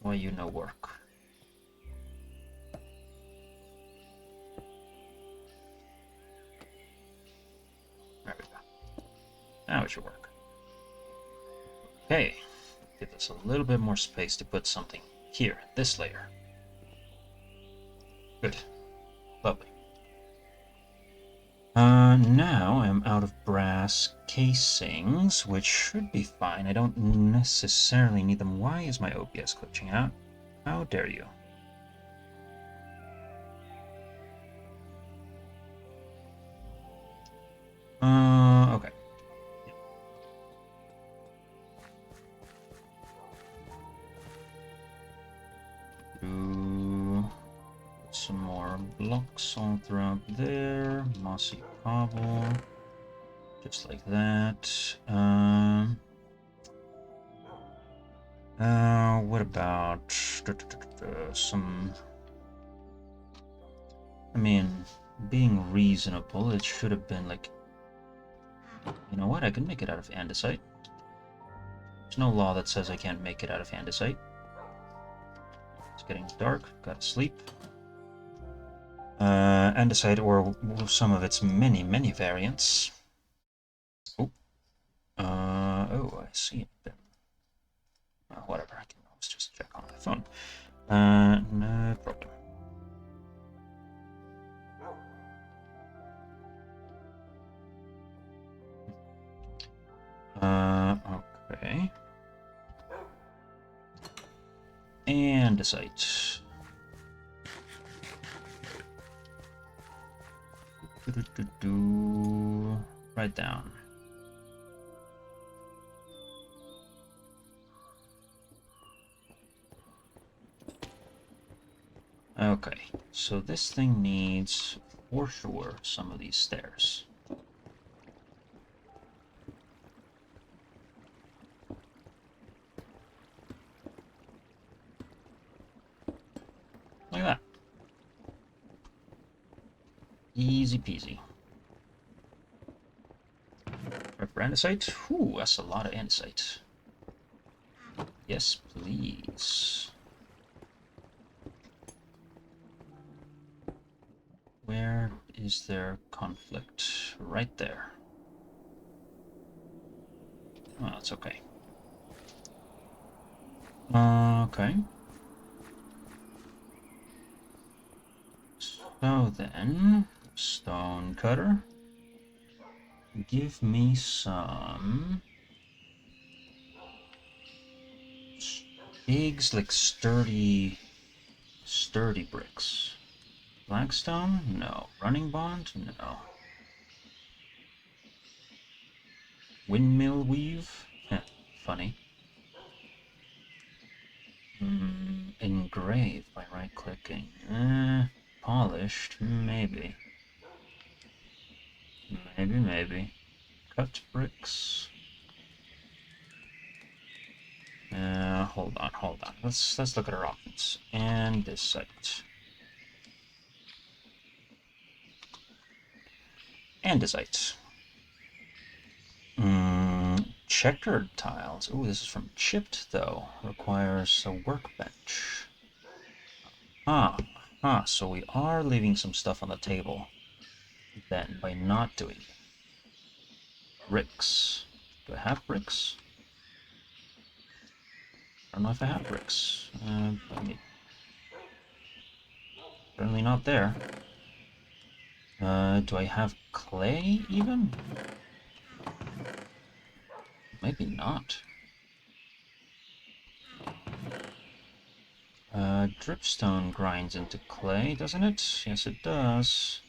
Why you no work? There we go. Now it should work. Okay. Give us a little bit more space to put something here, this layer. Good. Lovely. Now I'm out of brass casings, which should be fine. I don't necessarily need them. Why is my OBS glitching out? How dare you? Okay. Do some more blocks all throughout there. Mossy cobble. Just like that. What about some... I mean, being reasonable, it should have been like... You know what? I can make it out of andesite. There's no law that says I can't make it out of andesite. It's getting dark. Gotta sleep. Andesite, or some of its many, many variants. Oh. Oh, I see it. Whatever, I can always just check on my phone. No problem. andesite. Right down. Okay, so this thing needs, for sure, some of these stairs. Like that. Easy peasy. Right for andesite? Ooh, that's a lot of andesite. Yes, please. Where is there conflict? Right there. Well, that's okay. Okay. So then, stone cutter. Give me some big, like sturdy bricks. Blackstone? No. Running bond? No. Windmill weave? Heh, funny. Engrave by right-clicking. Polished? Maybe. Maybe. Cut bricks? Hold on. Let's look at our options. Andesite. Andesite. Checkered tiles. Ooh, this is from Chipped, though. Requires a workbench. So we are leaving some stuff on the table then by not doing it. Bricks. Do I have bricks? I don't know if I have bricks. Certainly not there. Do I have clay, even? Maybe not. Dripstone grinds into clay, doesn't it? Yes, it does.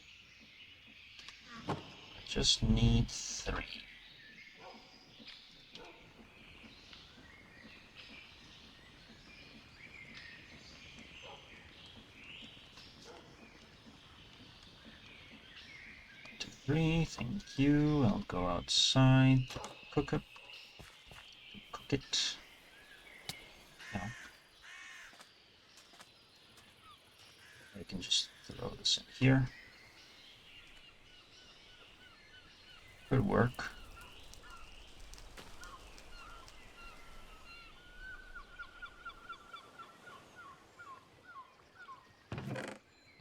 I just need 3. Thank you. I'll go outside, cook it. No. I can just throw this in here. Could work.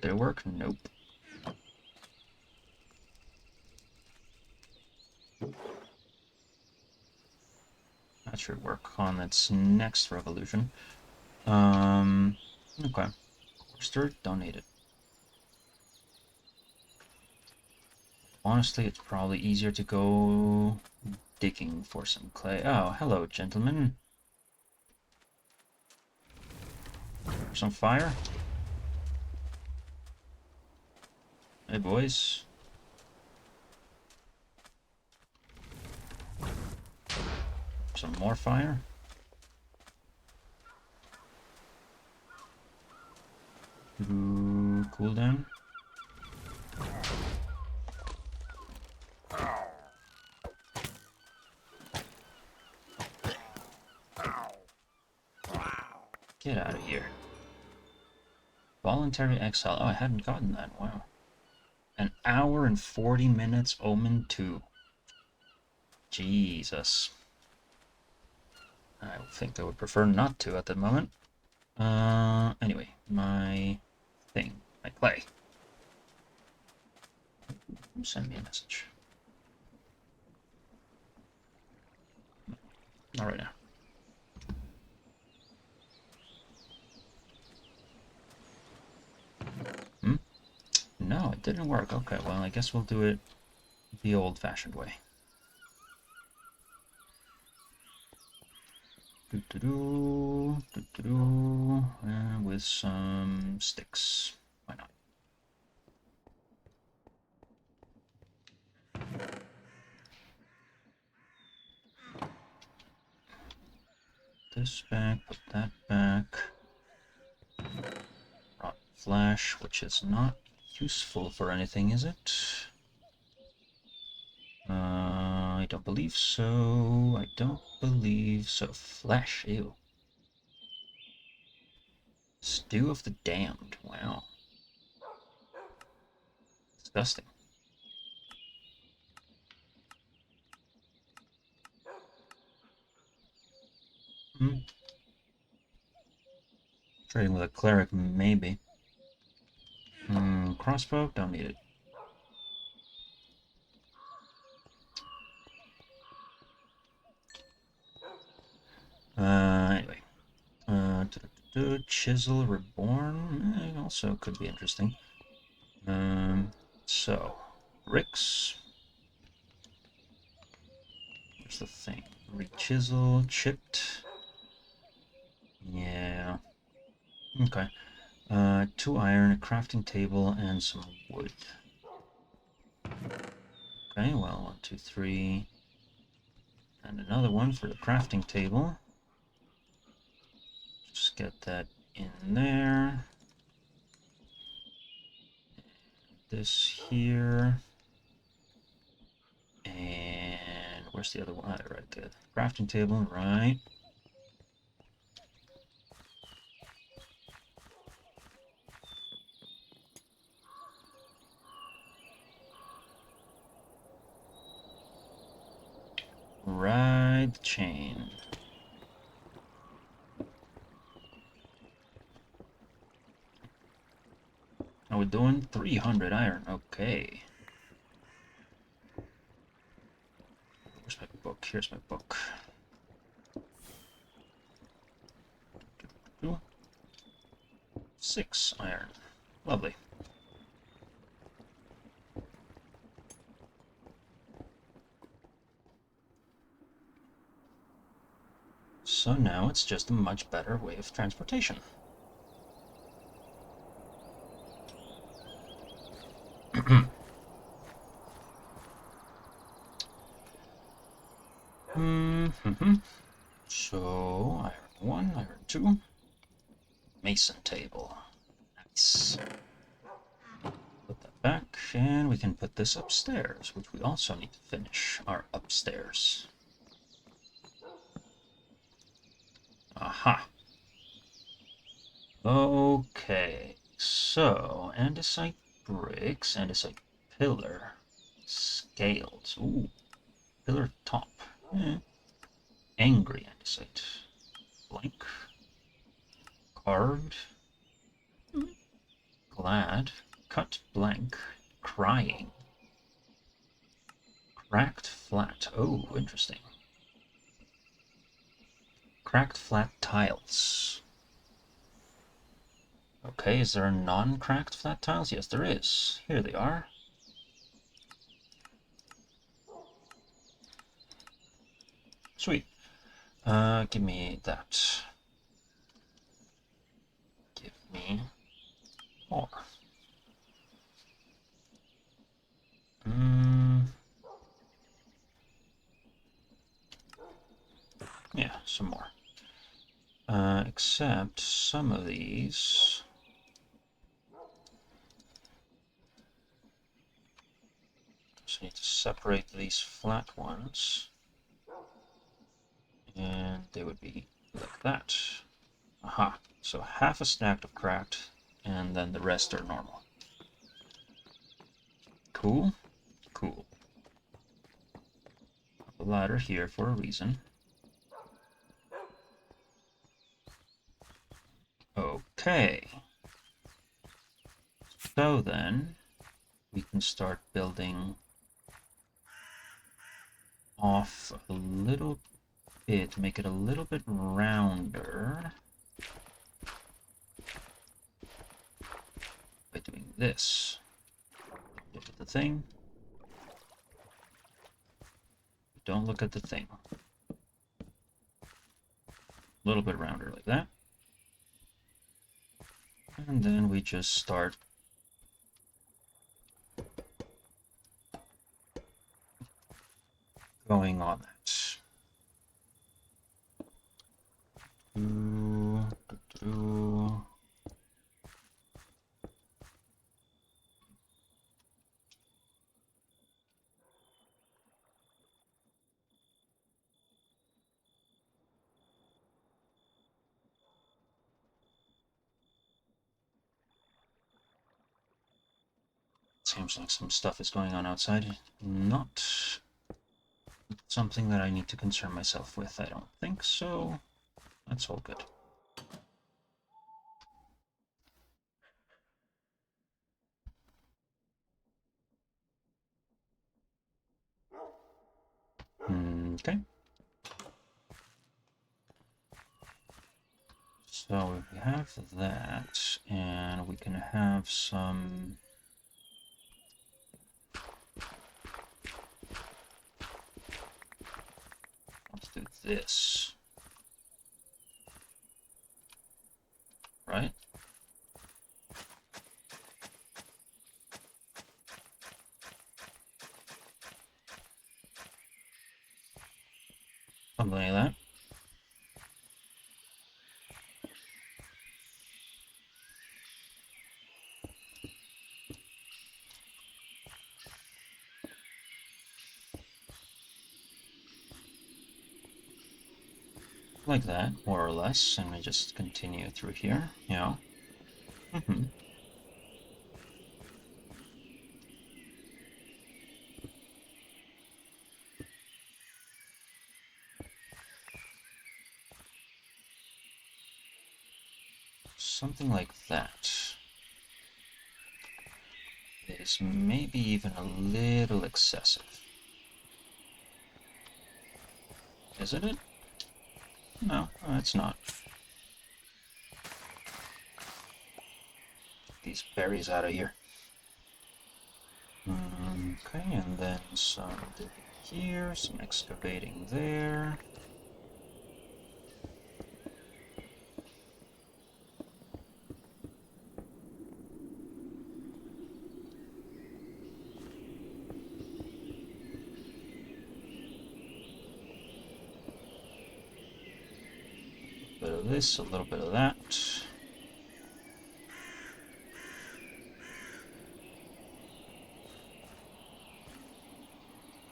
Did it work? Nope. That should work on its next revolution. Okay. Coarse donated. Honestly, it's probably easier to go digging for some clay. Oh, hello, gentlemen. Some fire? Hey, boys. Some more fire? Cool down. Get out of here. Voluntary exile. Oh, I hadn't gotten that. Wow. An hour and 40 minutes, Omen 2. Jesus. I think I would prefer not to at the moment. Anyway, my thing, my clay. Send me a message. Not right now. No, it didn't work. Okay, well, I guess we'll do it the old-fashioned way. with some sticks. Why not? This back, put that back. Rotten flesh, which is not useful for anything, is it? I don't believe so. I don't believe so. Flesh, ew. Stew of the Damned, wow. Disgusting. Hmm. Trading with a cleric, maybe. Crossbow, don't need it. Anyway. Chisel Reborn, also could be interesting. So, bricks. Where's the thing? Re-chisel, chipped. Yeah. Okay. 2 iron, a crafting table, and some wood. Okay, well, 1, 2, 3. And another one for the crafting table. Just get that in there. This here. And where's the other one? Right there. Crafting table, right. Ride the chain. Now we're doing 300 iron. Okay. Where's my book? Here's my book. 6 iron. Lovely. So now it's just a much better way of transportation. So, iron 1, iron 2. Mason table. Nice. Put that back, and we can put this upstairs, which we also need to finish our upstairs. Aha. Okay, so andesite bricks, andesite pillar, scales. Ooh, pillar top. Angry andesite. Blank. Carved. Glad. Cut blank. Crying. Cracked flat. Oh, interesting. Cracked flat tiles. Okay, is there non-cracked flat tiles? Yes, there is. Here they are. Sweet. Give me that. Give me more. Yeah, some more. Except some of these... Just need to separate these flat ones. And they would be like that. Aha. So half a stack of cracked, and then the rest are normal. Cool. Cool. A ladder here for a reason. Okay. So then, we can start building off a little bit, make it a little bit rounder by doing this. Look at the thing. Don't look at the thing. A little bit rounder like that. And then we just start going on that. Seems like some stuff is going on outside. Not something that I need to concern myself with, I don't think so. That's all good. Okay. So we have that, and we can have some... Let's do this. Right? Something like that. Like that, more or less, and we just continue through here, yeah. Something like that is maybe even a little excessive. Isn't it? No, it's not. These berries out of here. Okay, and then some digging here, some excavating there. A bit of this, a little bit of that.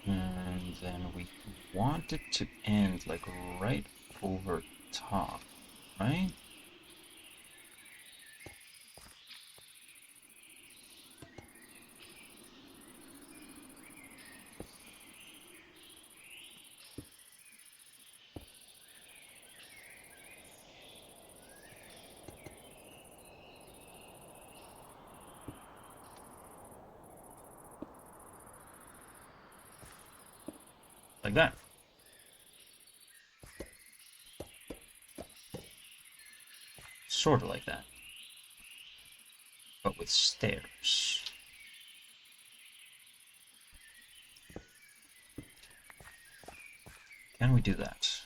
And then we want it to end like right over top, right? Like that. Sort of like that. But with stairs. Can we do that?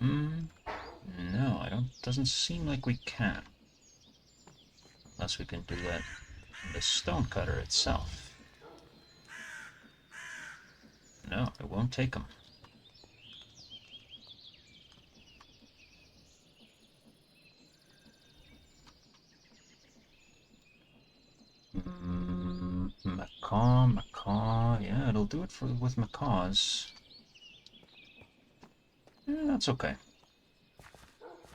No, I don't. Doesn't seem like we can. Unless we can do that in the stone cutter itself. No, it won't take them. Macaw. Yeah, it'll do it with macaws. Yeah, that's okay.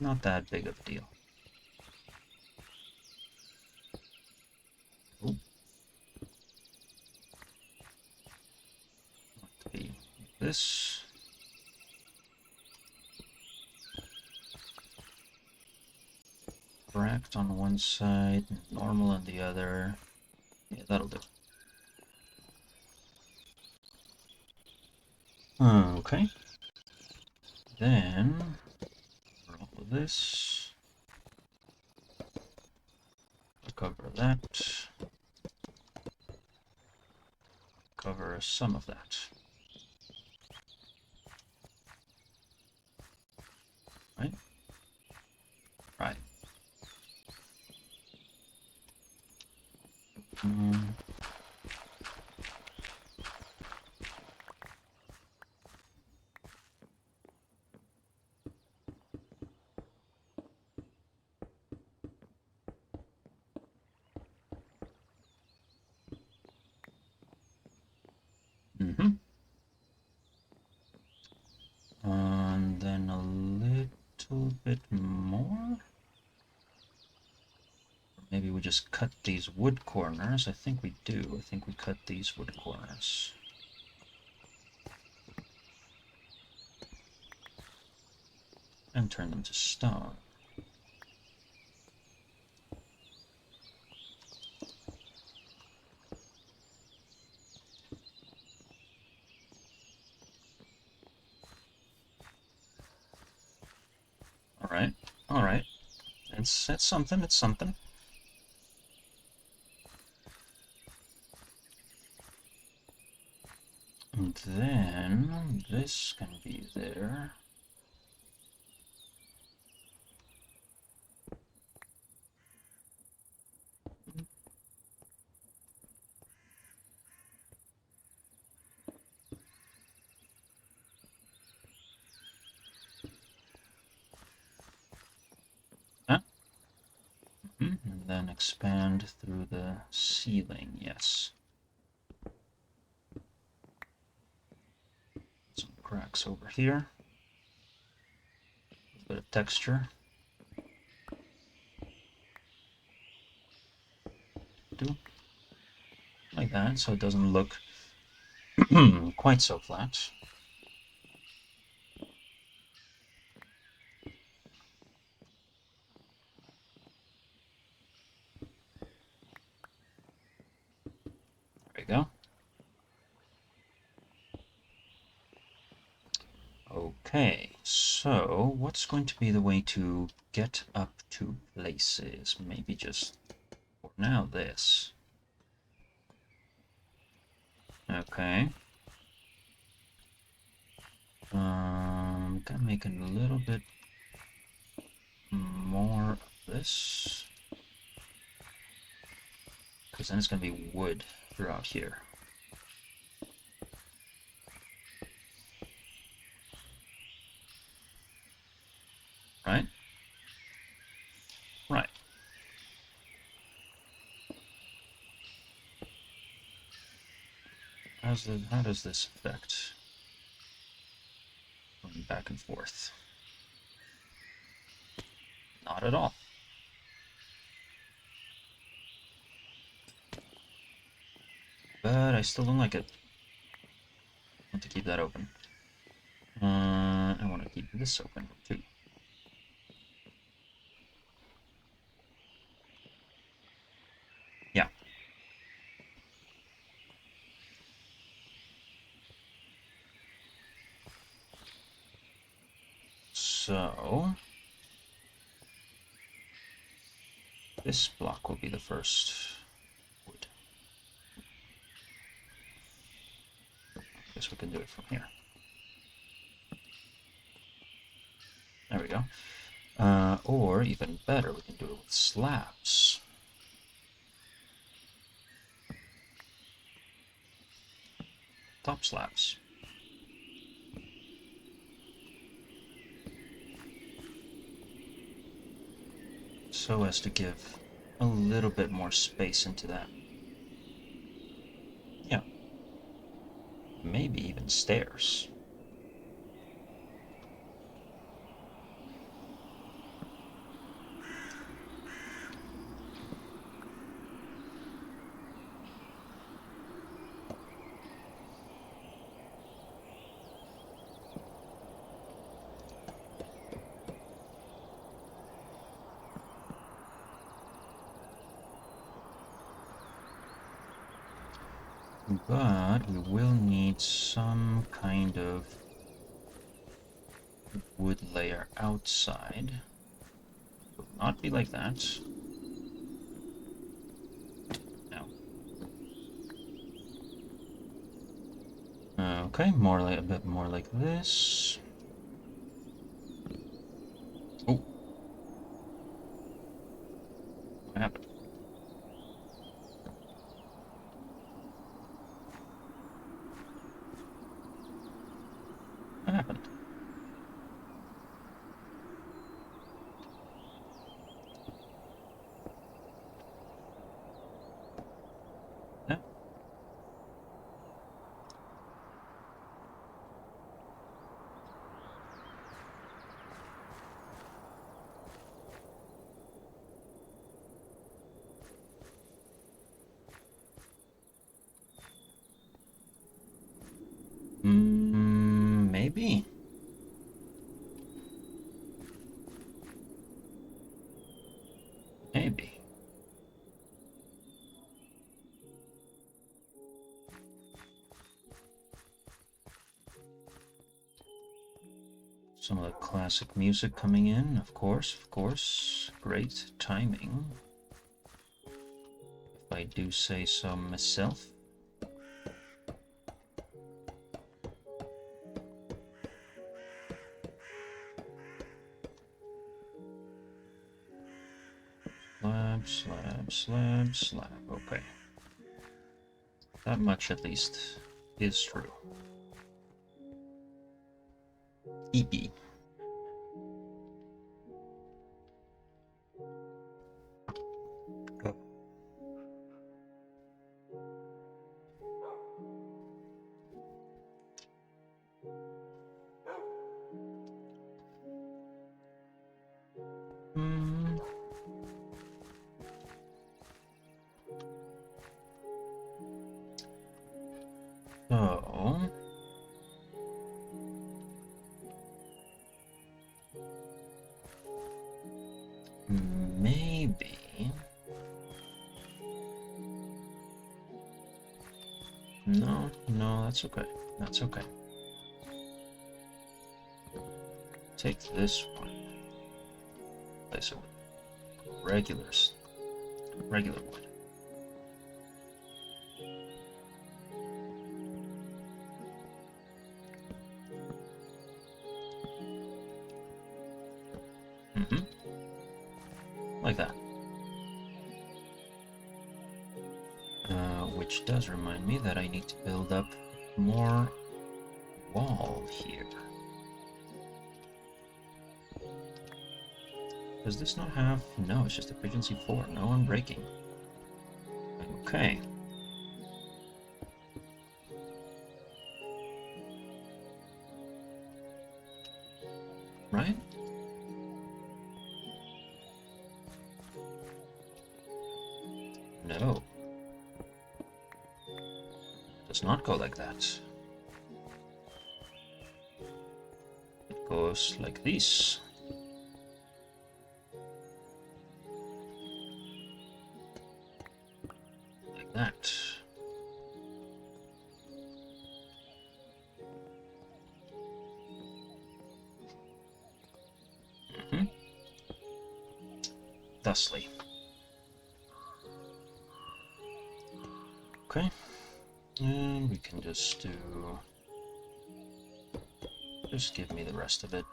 Not that big of a deal. Ooh. This. Correct on one side, normal on the other. Yeah, that'll do. Okay. Then this. Cover that. Cover some of that. Right? Right. And then a little bit more. Maybe we just cut these wood corners. I think we do. I think we cut these wood corners. And turn them to stone. Alright, alright. It's something, it's something. And then this can be there. And then expand through the ceiling, yes. Some cracks over here. A bit of texture. Do like that, so it doesn't look quite so flat. There we go. Okay, so what's going to be the way to get up to places? Maybe just for now this. Okay. Gonna make it a little bit more of this. Because then it's gonna be wood throughout here. Right? Right. How does this affect going back and forth? Not at all. But I still don't like it. I want to keep that open. I want to keep this open too. Yeah. So this block will be the first wood. I guess we can do it from here. There we go. Or even better, we can do it with slabs. Top slabs. So as to give a little bit more space into that. Yeah. Maybe even stairs. But we will need some kind of wood layer outside. not be like that. No. Okay, more like a bit more like this. Oh, what happened? What happened? Yeah. Maybe. Maybe. Some of the classic music coming in, of course, of course. Great timing, if I do say so myself. Slab, slab, slab, slab. Okay. That much, at least, is true. EP. Hmm. So... maybe... No, no, that's okay. That's okay. Take this one. Place it with regular wood. Like that. Which does remind me that I need to build up more wall here. Does this not have... No, it's just efficiency 4. No unbreaking. Okay. Right? No. It does not go like that. It goes like this. Like that. Thusly. Okay. And we can just do... just give me the rest of it.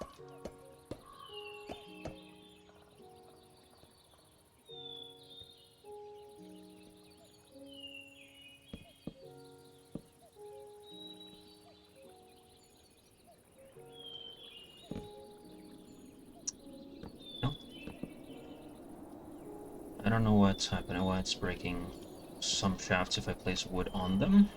No. I don't know what's happening, why it's breaking some shafts if I place wood on them.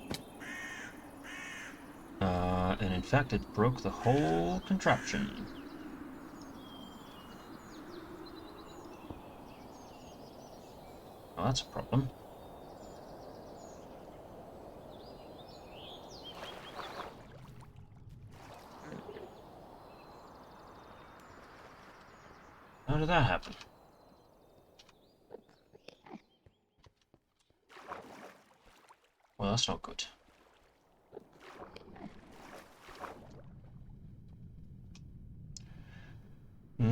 And in fact, it broke the whole contraption. Well, that's a problem. How did that happen? Well, that's not good.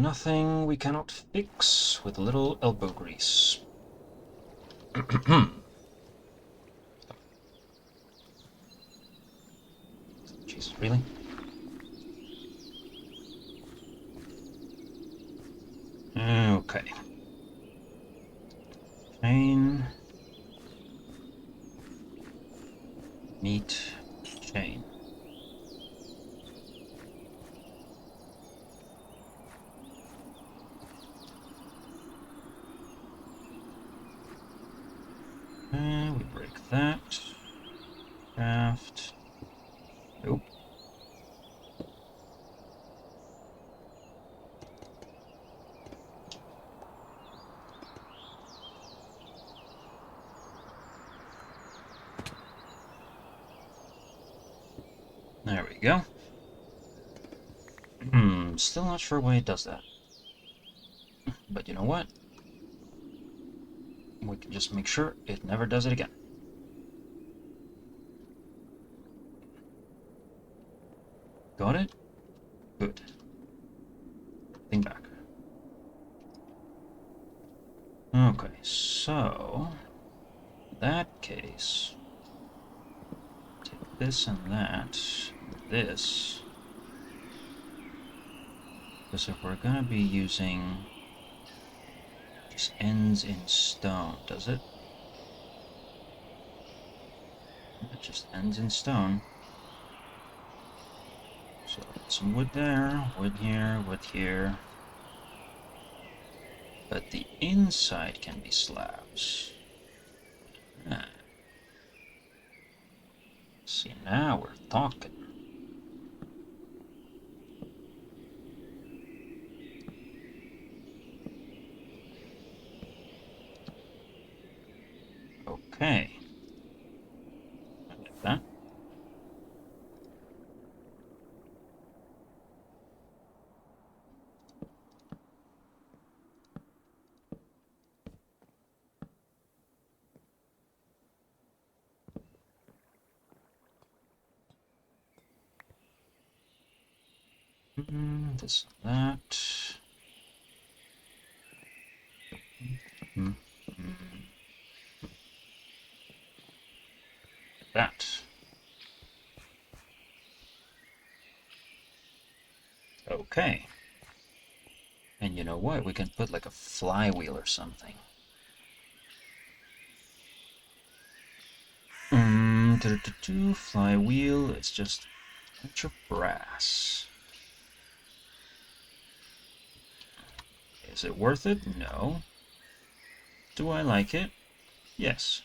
nothing we cannot fix with a little elbow grease. Jesus, really? Okay. Chain. Meat. Chain. We break that. Craft. Nope. There we go. Still not sure why it does that. But you know what? We can just make sure it never does it again. Got it? Good. Thing back. Okay, so in that case, take this and that, this, because if we're gonna be using just ends in stone, does it? It just ends in stone. So some wood there, wood here, wood here. But the inside can be slabs. Ah. See, now we're talking. Okay. I get that. This and that. That. Okay. And you know what? We can put like a flywheel or something. Flywheel, it's just a bunch of brass. Is it worth it? No. Do I like it? Yes.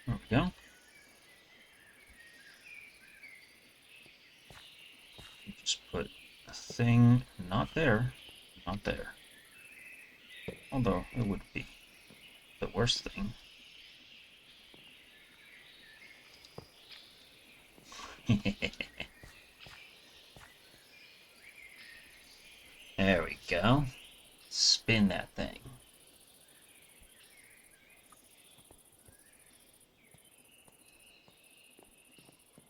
There we go. Just put a thing not there, not there. Although it would be the worst thing. There we go. Spin that thing.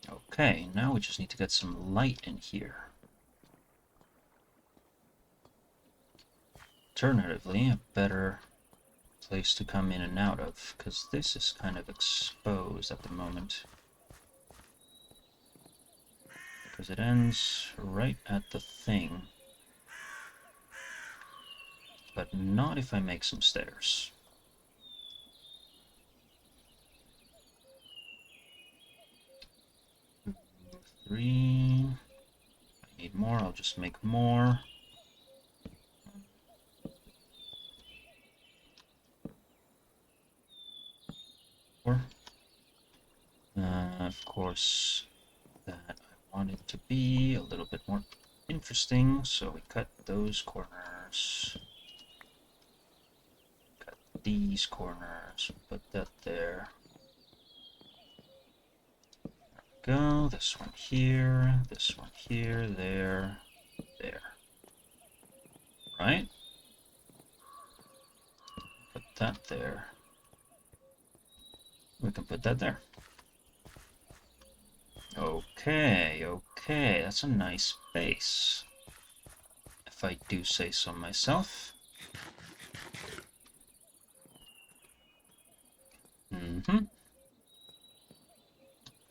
Okay, now we just need to get some light in here. Alternatively, a better place to come in and out of, because this is kind of exposed at the moment. Because it ends right at the thing. But not if I make some stairs. Three. I need more, I'll just make more. Four. Of course, that I want it to be a little bit more interesting, so we cut those corners. Cut these corners, put that there. Go, this one here, there, there. Right? Put that there. We can put that there. Okay, that's a nice base, if I do say so myself.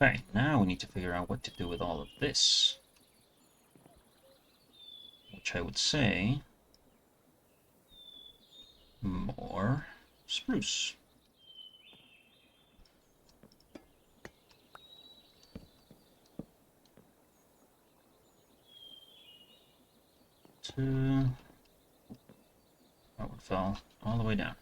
Okay, now we need to figure out what to do with all of this. Which I would say more spruce. Oh, it fell all the way down.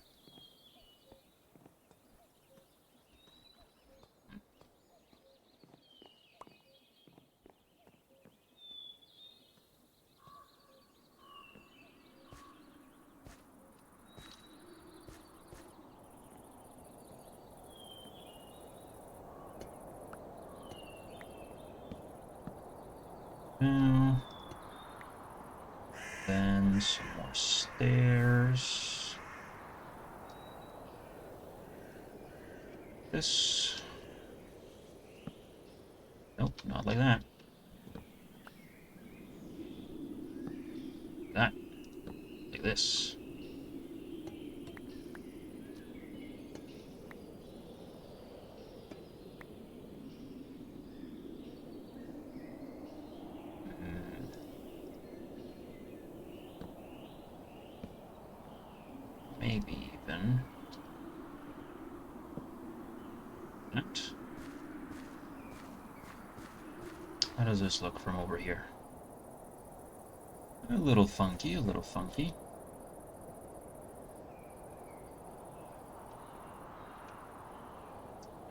Then some more stairs. This. Nope, not like that. That. Like this. Maybe even that. How does this look from over here? A little funky, a little funky.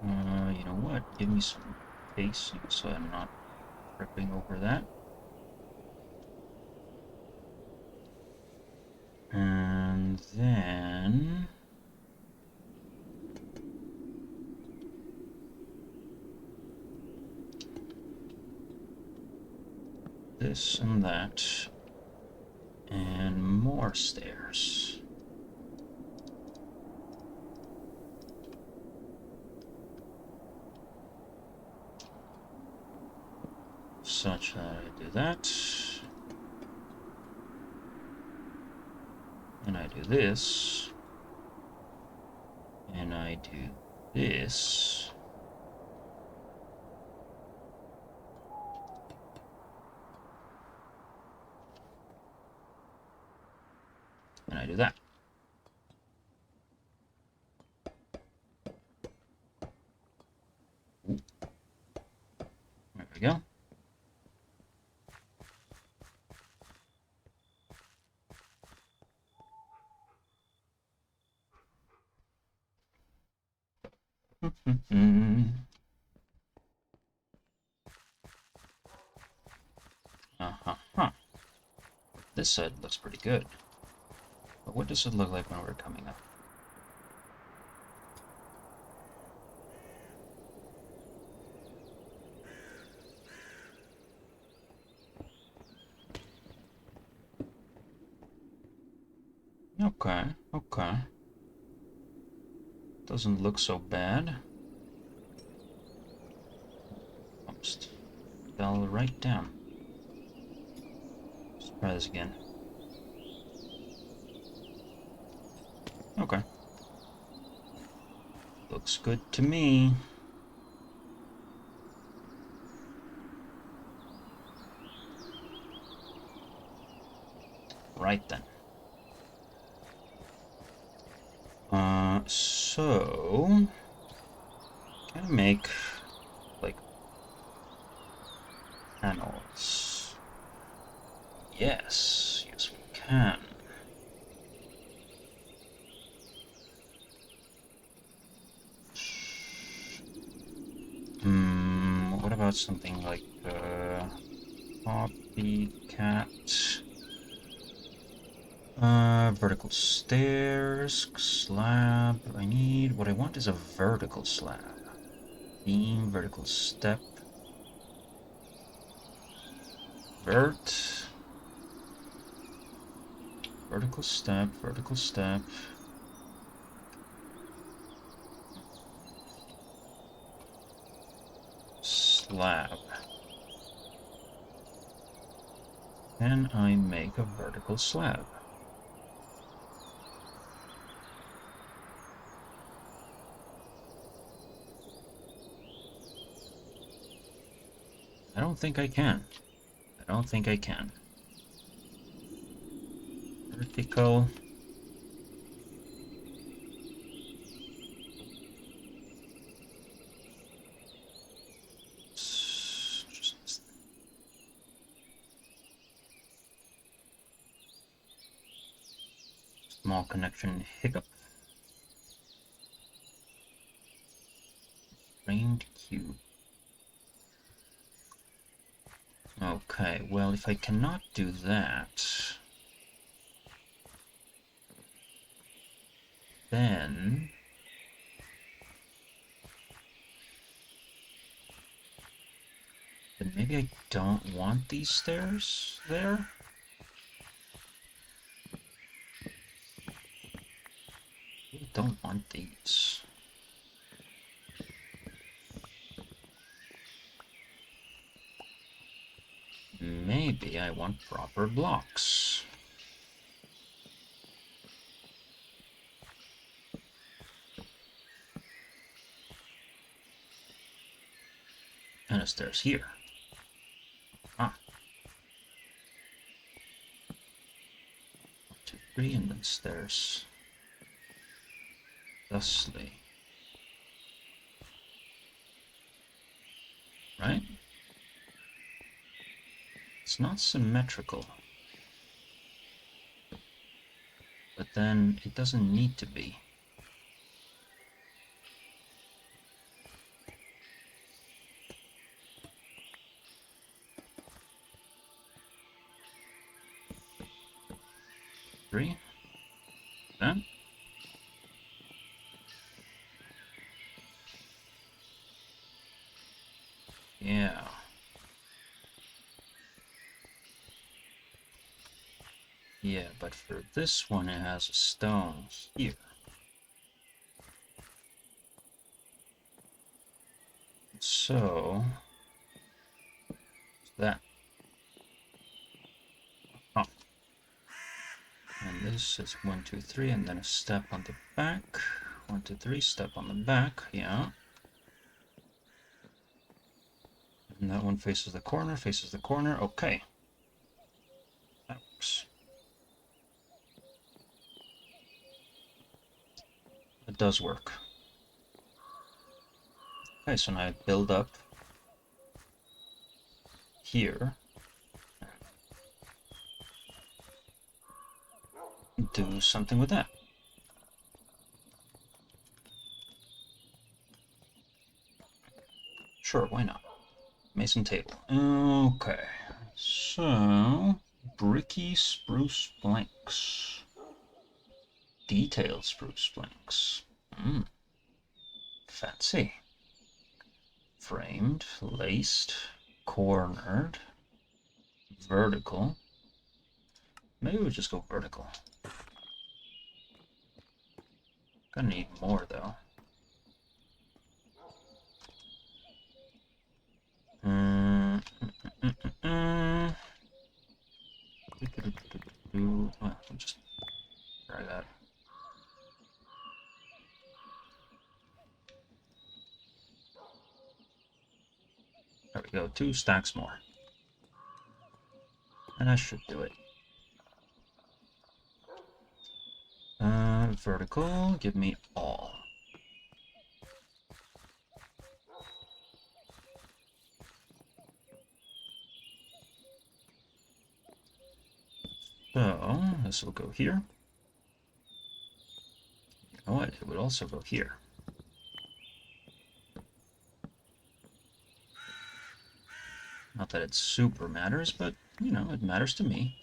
You know what? Give me some space so I'm not tripping over that. And then this and that, and more stairs. Such that I do that, and I do this, and I do this. And I do that. There we go. This side looks pretty good. But what does it look like when we're coming up? Okay. Doesn't look so bad. Almost fell right down. Let's try this again. Okay. Looks good to me. Right then. So can I make like panels? Yes, we can. What about something like copycat? Vertical stairs, slab. What I want is a vertical slab. Beam, vertical step. Vertical step, vertical step. Slab. Can I make a vertical slab? I don't think I can. I don't think I can. Vertical. Small connection hiccup. Framed cube. Okay, well, if I cannot do that, then maybe I don't want these stairs there? I don't want these. Maybe I want proper blocks. And a stairs here. Ah. 1, 2, 3, and then stairs. Thusly. Right? It's not symmetrical. But then it doesn't need to be. Three. Then. Yeah. Yeah, but for this one it has a stone here. So that. Oh. And this is 1, 2, 3, and then a step on the back. 1, 2, 3, step on the back, yeah. And that one faces the corner, okay. That works. It does work. Okay, so now I build up here. Do something with that. Sure, why not? Mason table. Okay, so bricky spruce planks. Detailed spruce planks. Fancy. Framed, laced, cornered, vertical. Maybe we'll just go vertical. Gonna need more though. Well, we'll just try that. There we go, 2 stacks more. And I should do it. Vertical, give me all. So, this will go here. You know what? It would also go here. Not that it super matters, but, you know, it matters to me.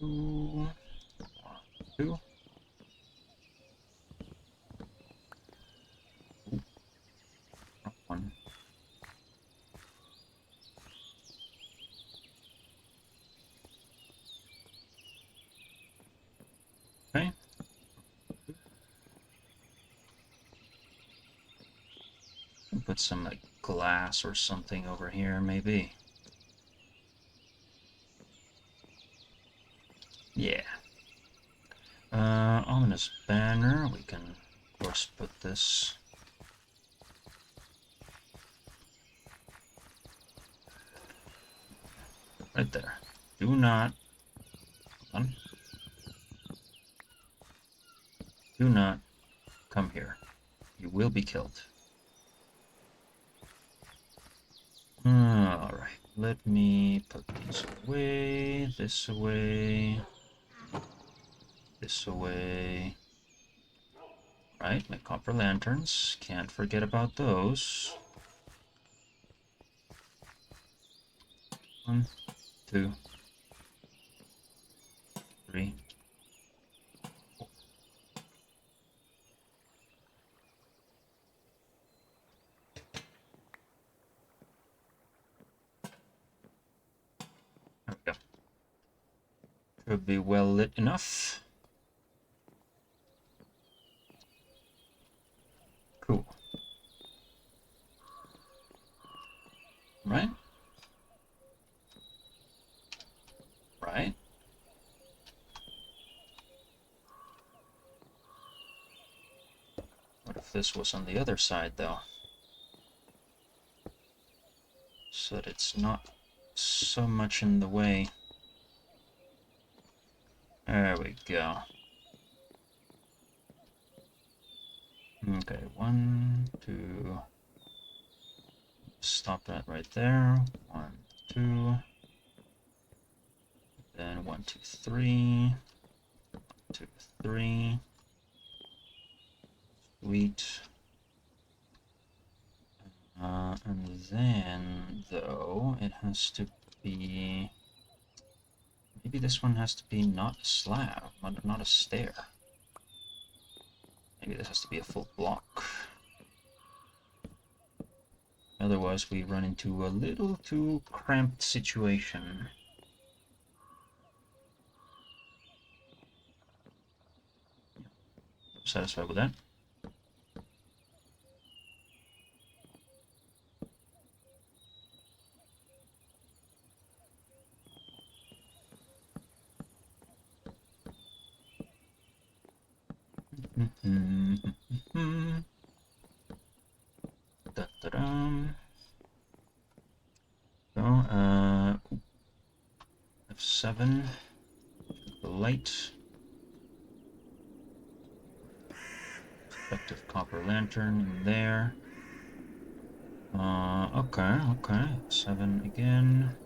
Two. 2. Ooh. 1. Okay. Put some like glass or something over here, maybe. Yeah. Ominous banner. We can, of course, put this... right there. Do not... hold on. Do not come here. You will be killed. Alright, let me put these away, this away, this away. Right, my copper lanterns. Can't forget about those. 1, 2, 3. There we go. Should be well lit enough. Cool. Right? Right? What if this was on the other side, though? So that it's not so much in the way. There we go. Okay, 1, 2. Stop that right there. 1, 2. Then 1, 2, 3. 2, 3. Sweet. And then, though, it has to be... maybe this one has to be not a slab, not a stair. Maybe this has to be a full block. Otherwise, we run into a little too cramped situation. Satisfied with that? Da-da-dum. So, F7. The light. Effective copper lantern in there. Okay. 7 again.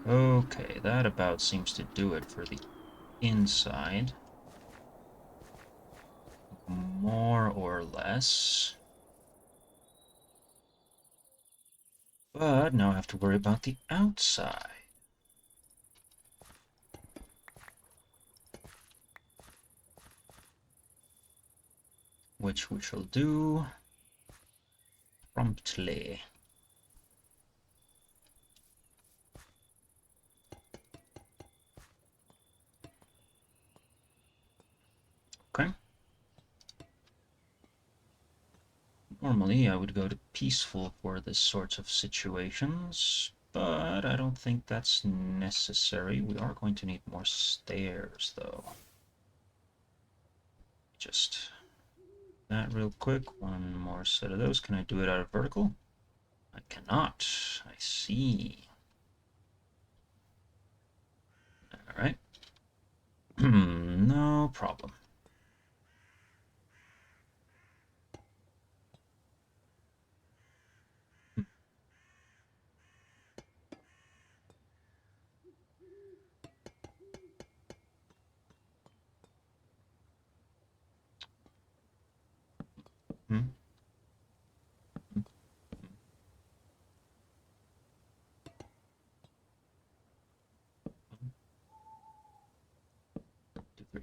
Okay, that about seems to do it for the inside. More or less. But now I have to worry about the outside. Which we shall do promptly. Okay. Normally I would go to peaceful for this sort of situations, but I don't think that's necessary. We are going to need more stairs, though. Just that real quick. One more set of those. Can I do it out of vertical? I cannot. I see. All right. No problem. Hmm. 1, 2, 3.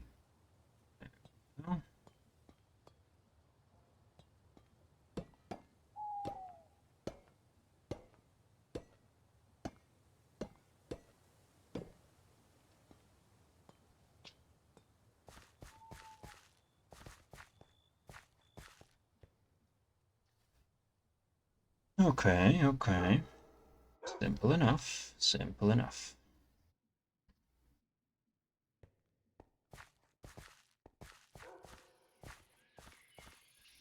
Okay, okay. Simple enough. Simple enough.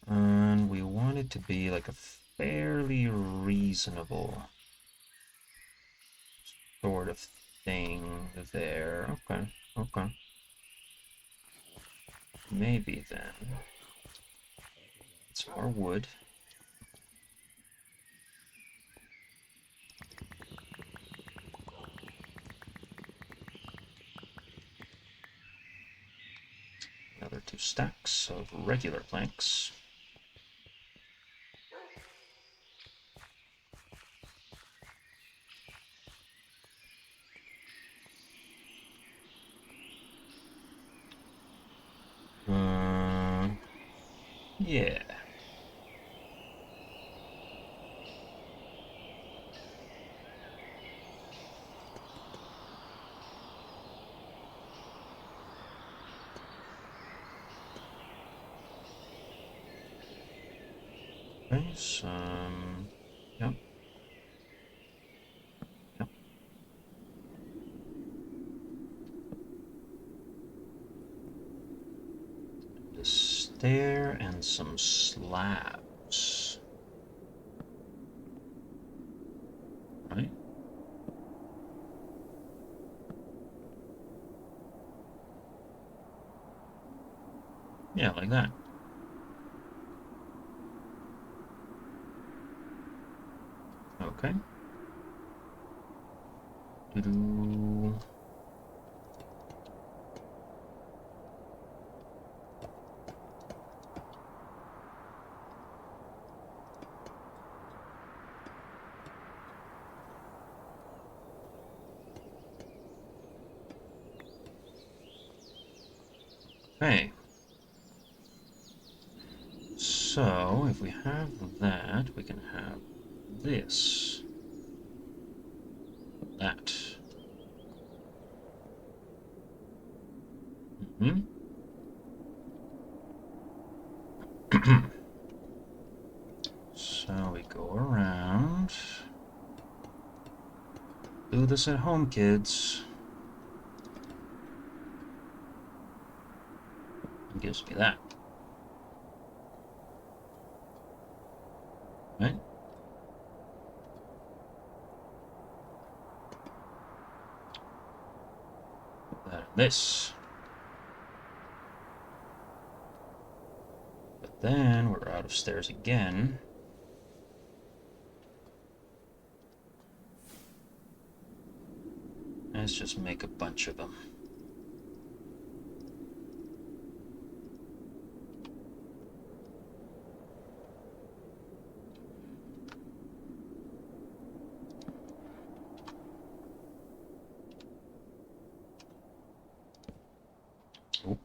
And we want it to be like a fairly reasonable sort of thing there. Okay, okay. Maybe then. Some more wood. Another 2 stacks of regular planks. Yeah. Okay, some... Yep, yep. A stair and some slabs. Right? Yeah, like that. Okay. Doo-doo. Okay. So, if we have that, we can have this. That. Mm-hmm. So we go around. Do this at home, kids. It gives me that. Right? Put that in this. But then we're out of stairs again. Let's just make a bunch of them. Oh.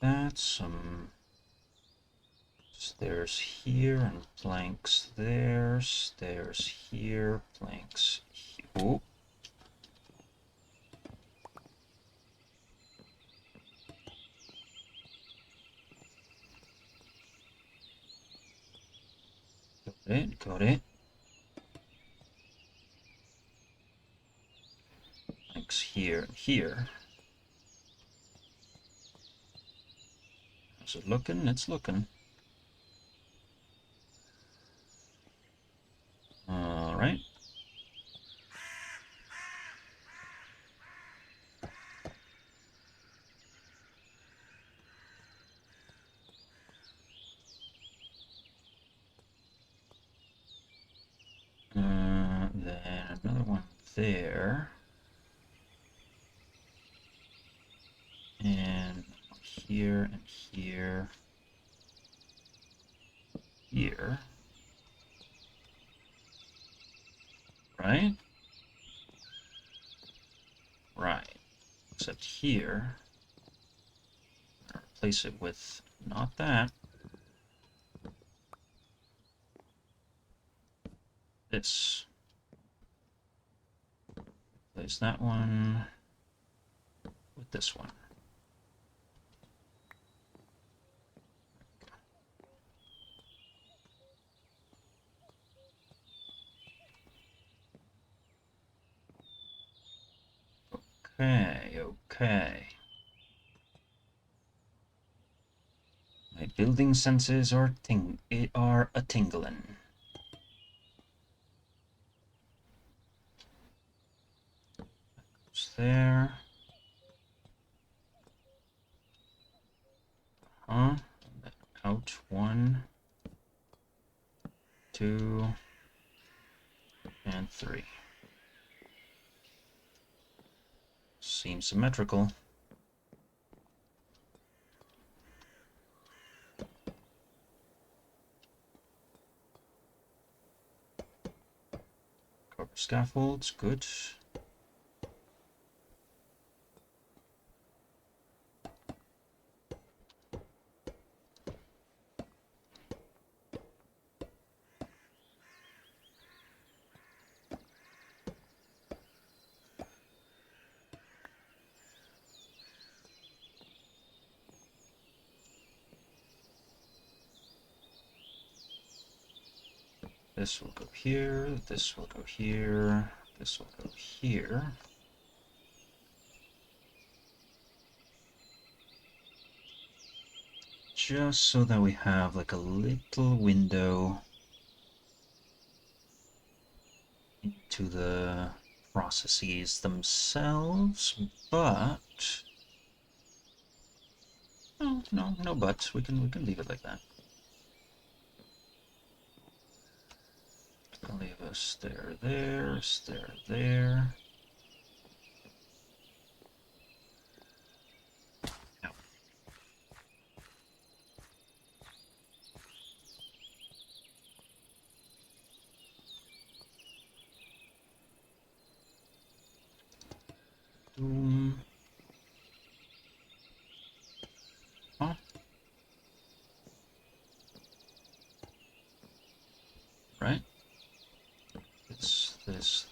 That's some stairs here and planks there. Stairs here, planks here. Oh. Got it, got it. Planks here and here. How's it looking? It's looking. All right. Then another one there. And here and here. Here. Right? Right. Except here. Replace it with not that. This. replace that one with this one. Okay. My building senses are a tingling. Goes there. Out 1, 2, and 3. Seems symmetrical. Cover scaffolds, good. This will go here, this will go here, this will go here. Just so that we have like a little window into the processes themselves, but no but. We can leave it like that. I'll leave a stair there, stair there. No. Huh? Right? This.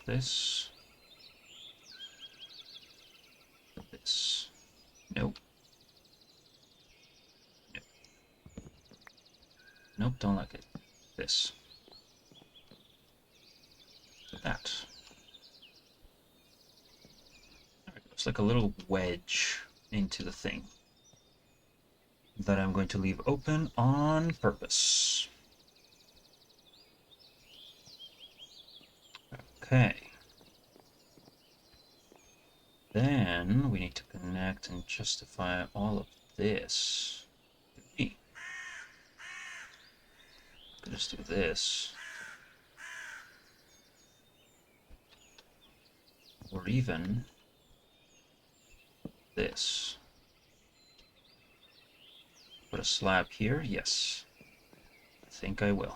This. Nope. Nope. Nope, don't like it. This. That. There we go. It's like a little wedge into the thing that I'm going to leave open on purpose. Okay. Then we need to connect and justify all of this. Just do this. Or even this. Put a slab here? Yes. I think I will.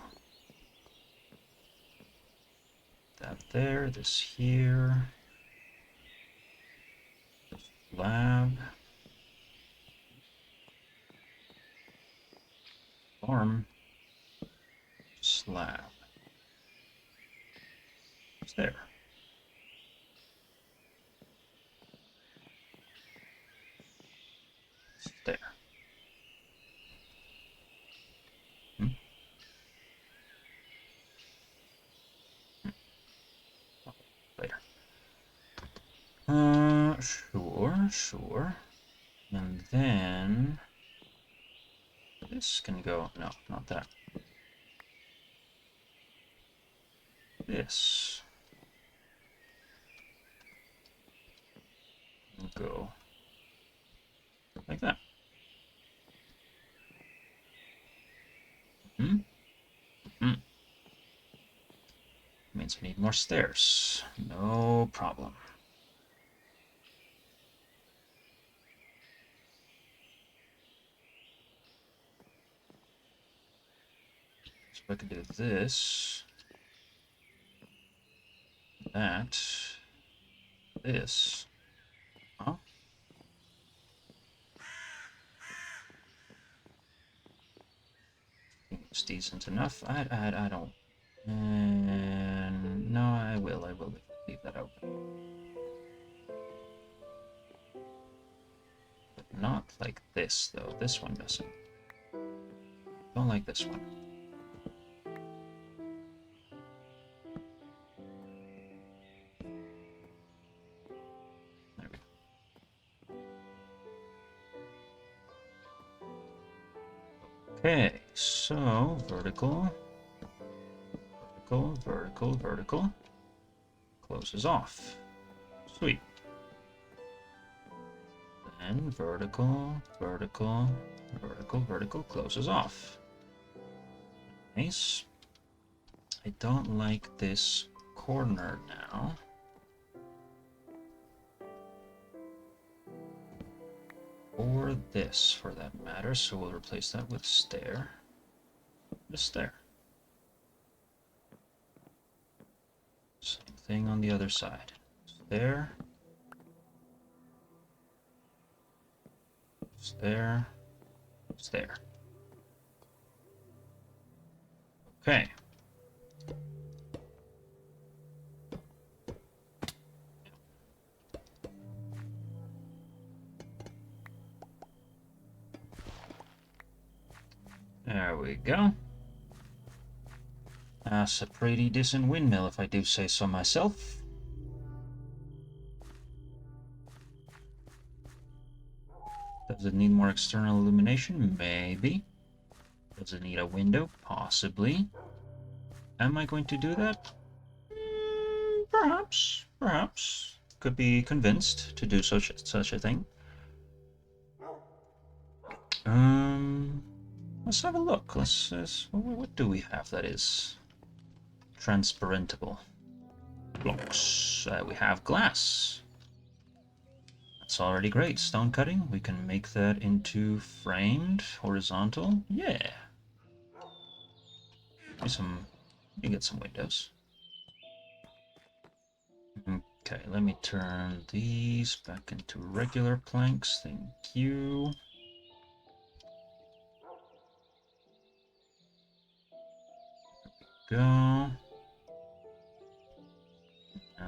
That there, this here. The slab. Farm. Slab. It's there. It's there. Later. Sure. And then this can go, no, not that. This will go like that. Means we need more stairs. No problem. So I could do this, that, this. Huh? It's decent enough. I don't. And no, I will leave that open. like this, though. This one doesn't. Don't like this one. There we go. Okay, so vertical, vertical, vertical, vertical. Closes off. Sweet. Then vertical, vertical, vertical, vertical, closes off. Nice. I don't like this corner now. Or this, for that matter, so we'll replace that with stair. Just stair. Same thing on the other side. Stair. Stair. Stair. Okay. There we go. That's a pretty decent windmill, if I do say so myself. Does it need more external illumination? Maybe. Does it need a window? Possibly. Am I going to do that? Perhaps. Perhaps. Could be convinced to do such a thing. Let's have a look. What do we have that is transparentable? Blocks. We have glass. That's already great. Stone cutting. We can make that into framed, horizontal. Yeah. You get some windows. Okay, let me turn these back into regular planks. Thank you. Go. Now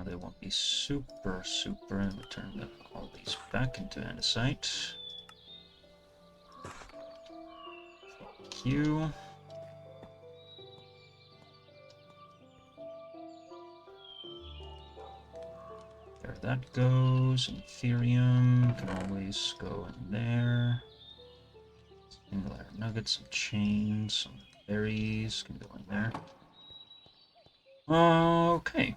they won't be super. And we turn all these back into andesite. Thank you. There that goes. Inferium can always go in there. Singular nuggets, some chains, some berries can go in there. Okay.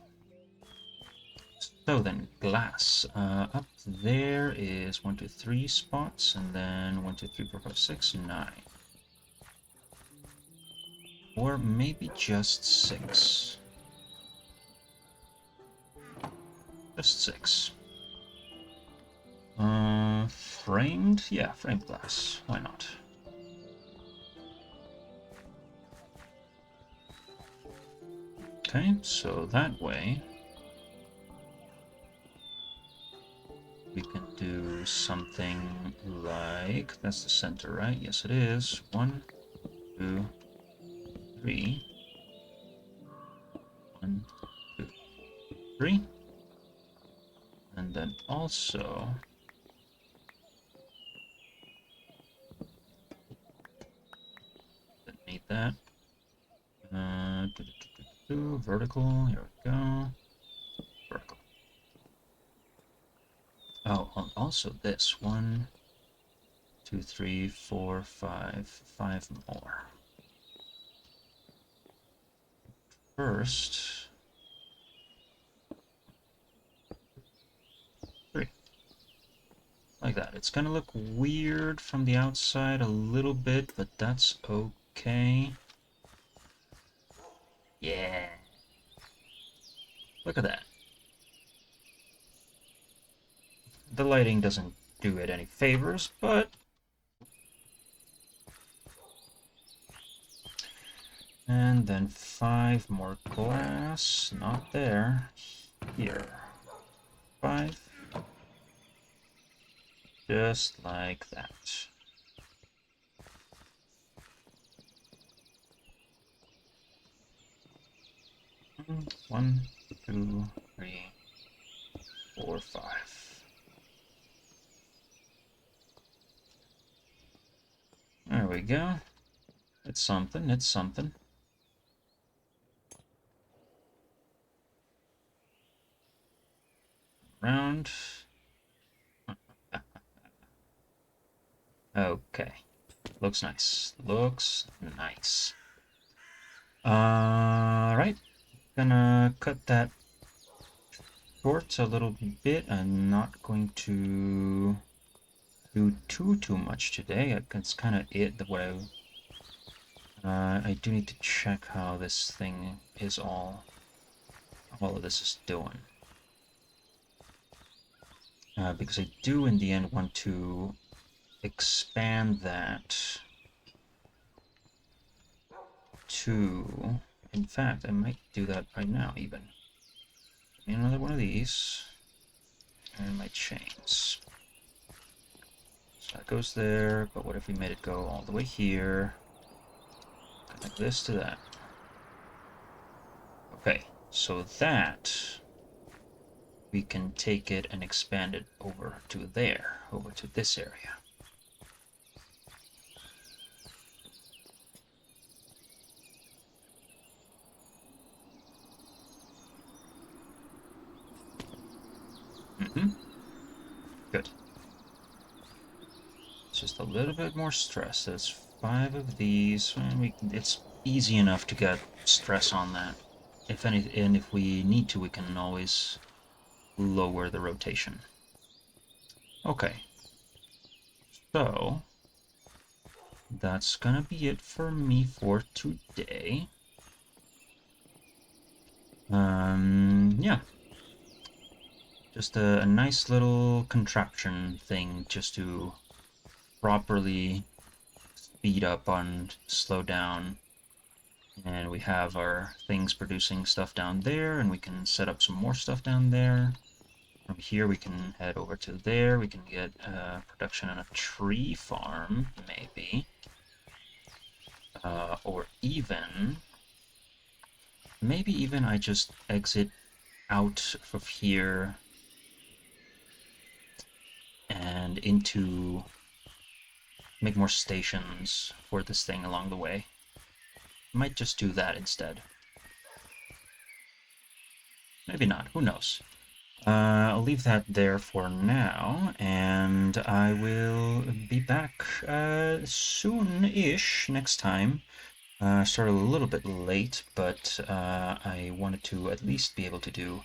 So then, glass. Up there is 1, 2, 3 spots, and then 1, 2, 3, 4, 5, 6, 9. Or maybe just 6. Just 6. Framed? Yeah, framed glass. Why not? Okay, so that way we can do something like, that's the center, right? Yes, it is. 1, 2, 3. 1, 2, 3. And then also didn't need that. Vertical. Here we go. Vertical. Oh, also this 1, 2, 3, 4, 5. 5 more. First, 3. Like that. It's gonna look weird from the outside a little bit, but that's okay. Yeah. Look at that. The lighting doesn't do it any favors, but and then 5 more glass. Not there. Here. 5. Just like that. One, 2, 3, 4, 5. we go. It's something, it's something. Round. Okay. Looks nice. Looks nice. Alright. Gonna cut that short a little bit. I'm not going to do too much today. That's kind of it. What I do need to check how this thing is all of this is doing. Because I do in the end want to expand that to, in fact, I might do that right now even. Another one of these, and my chains. So that goes there, but what if we made it go all the way here? Connect this to that. Okay, so that we can take it and expand it over to there, over to this area. Good. It's just a little bit more stress. There's 5 of these, and it's easy enough to get stress on that. If any, and if we need to, we can always lower the rotation. Okay. So that's gonna be it for me for today. Yeah. Just a nice little contraption thing just to properly speed up and slow down. And we have our things producing stuff down there, and we can set up some more stuff down there. From here we can head over to there. We can get production on a tree farm, maybe. Or even... maybe even I just exit out of here and into... make more stations for this thing along the way. Might just do that instead. Maybe not, who knows. I'll leave that there for now, and I will be back soon-ish next time. Started a little bit late, but I wanted to at least be able to do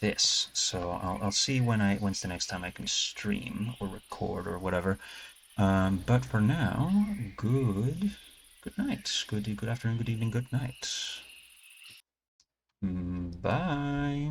this. So I'll see when's the next time I can stream or record or whatever. But for now, good night. Good afternoon, good evening, good night. Bye.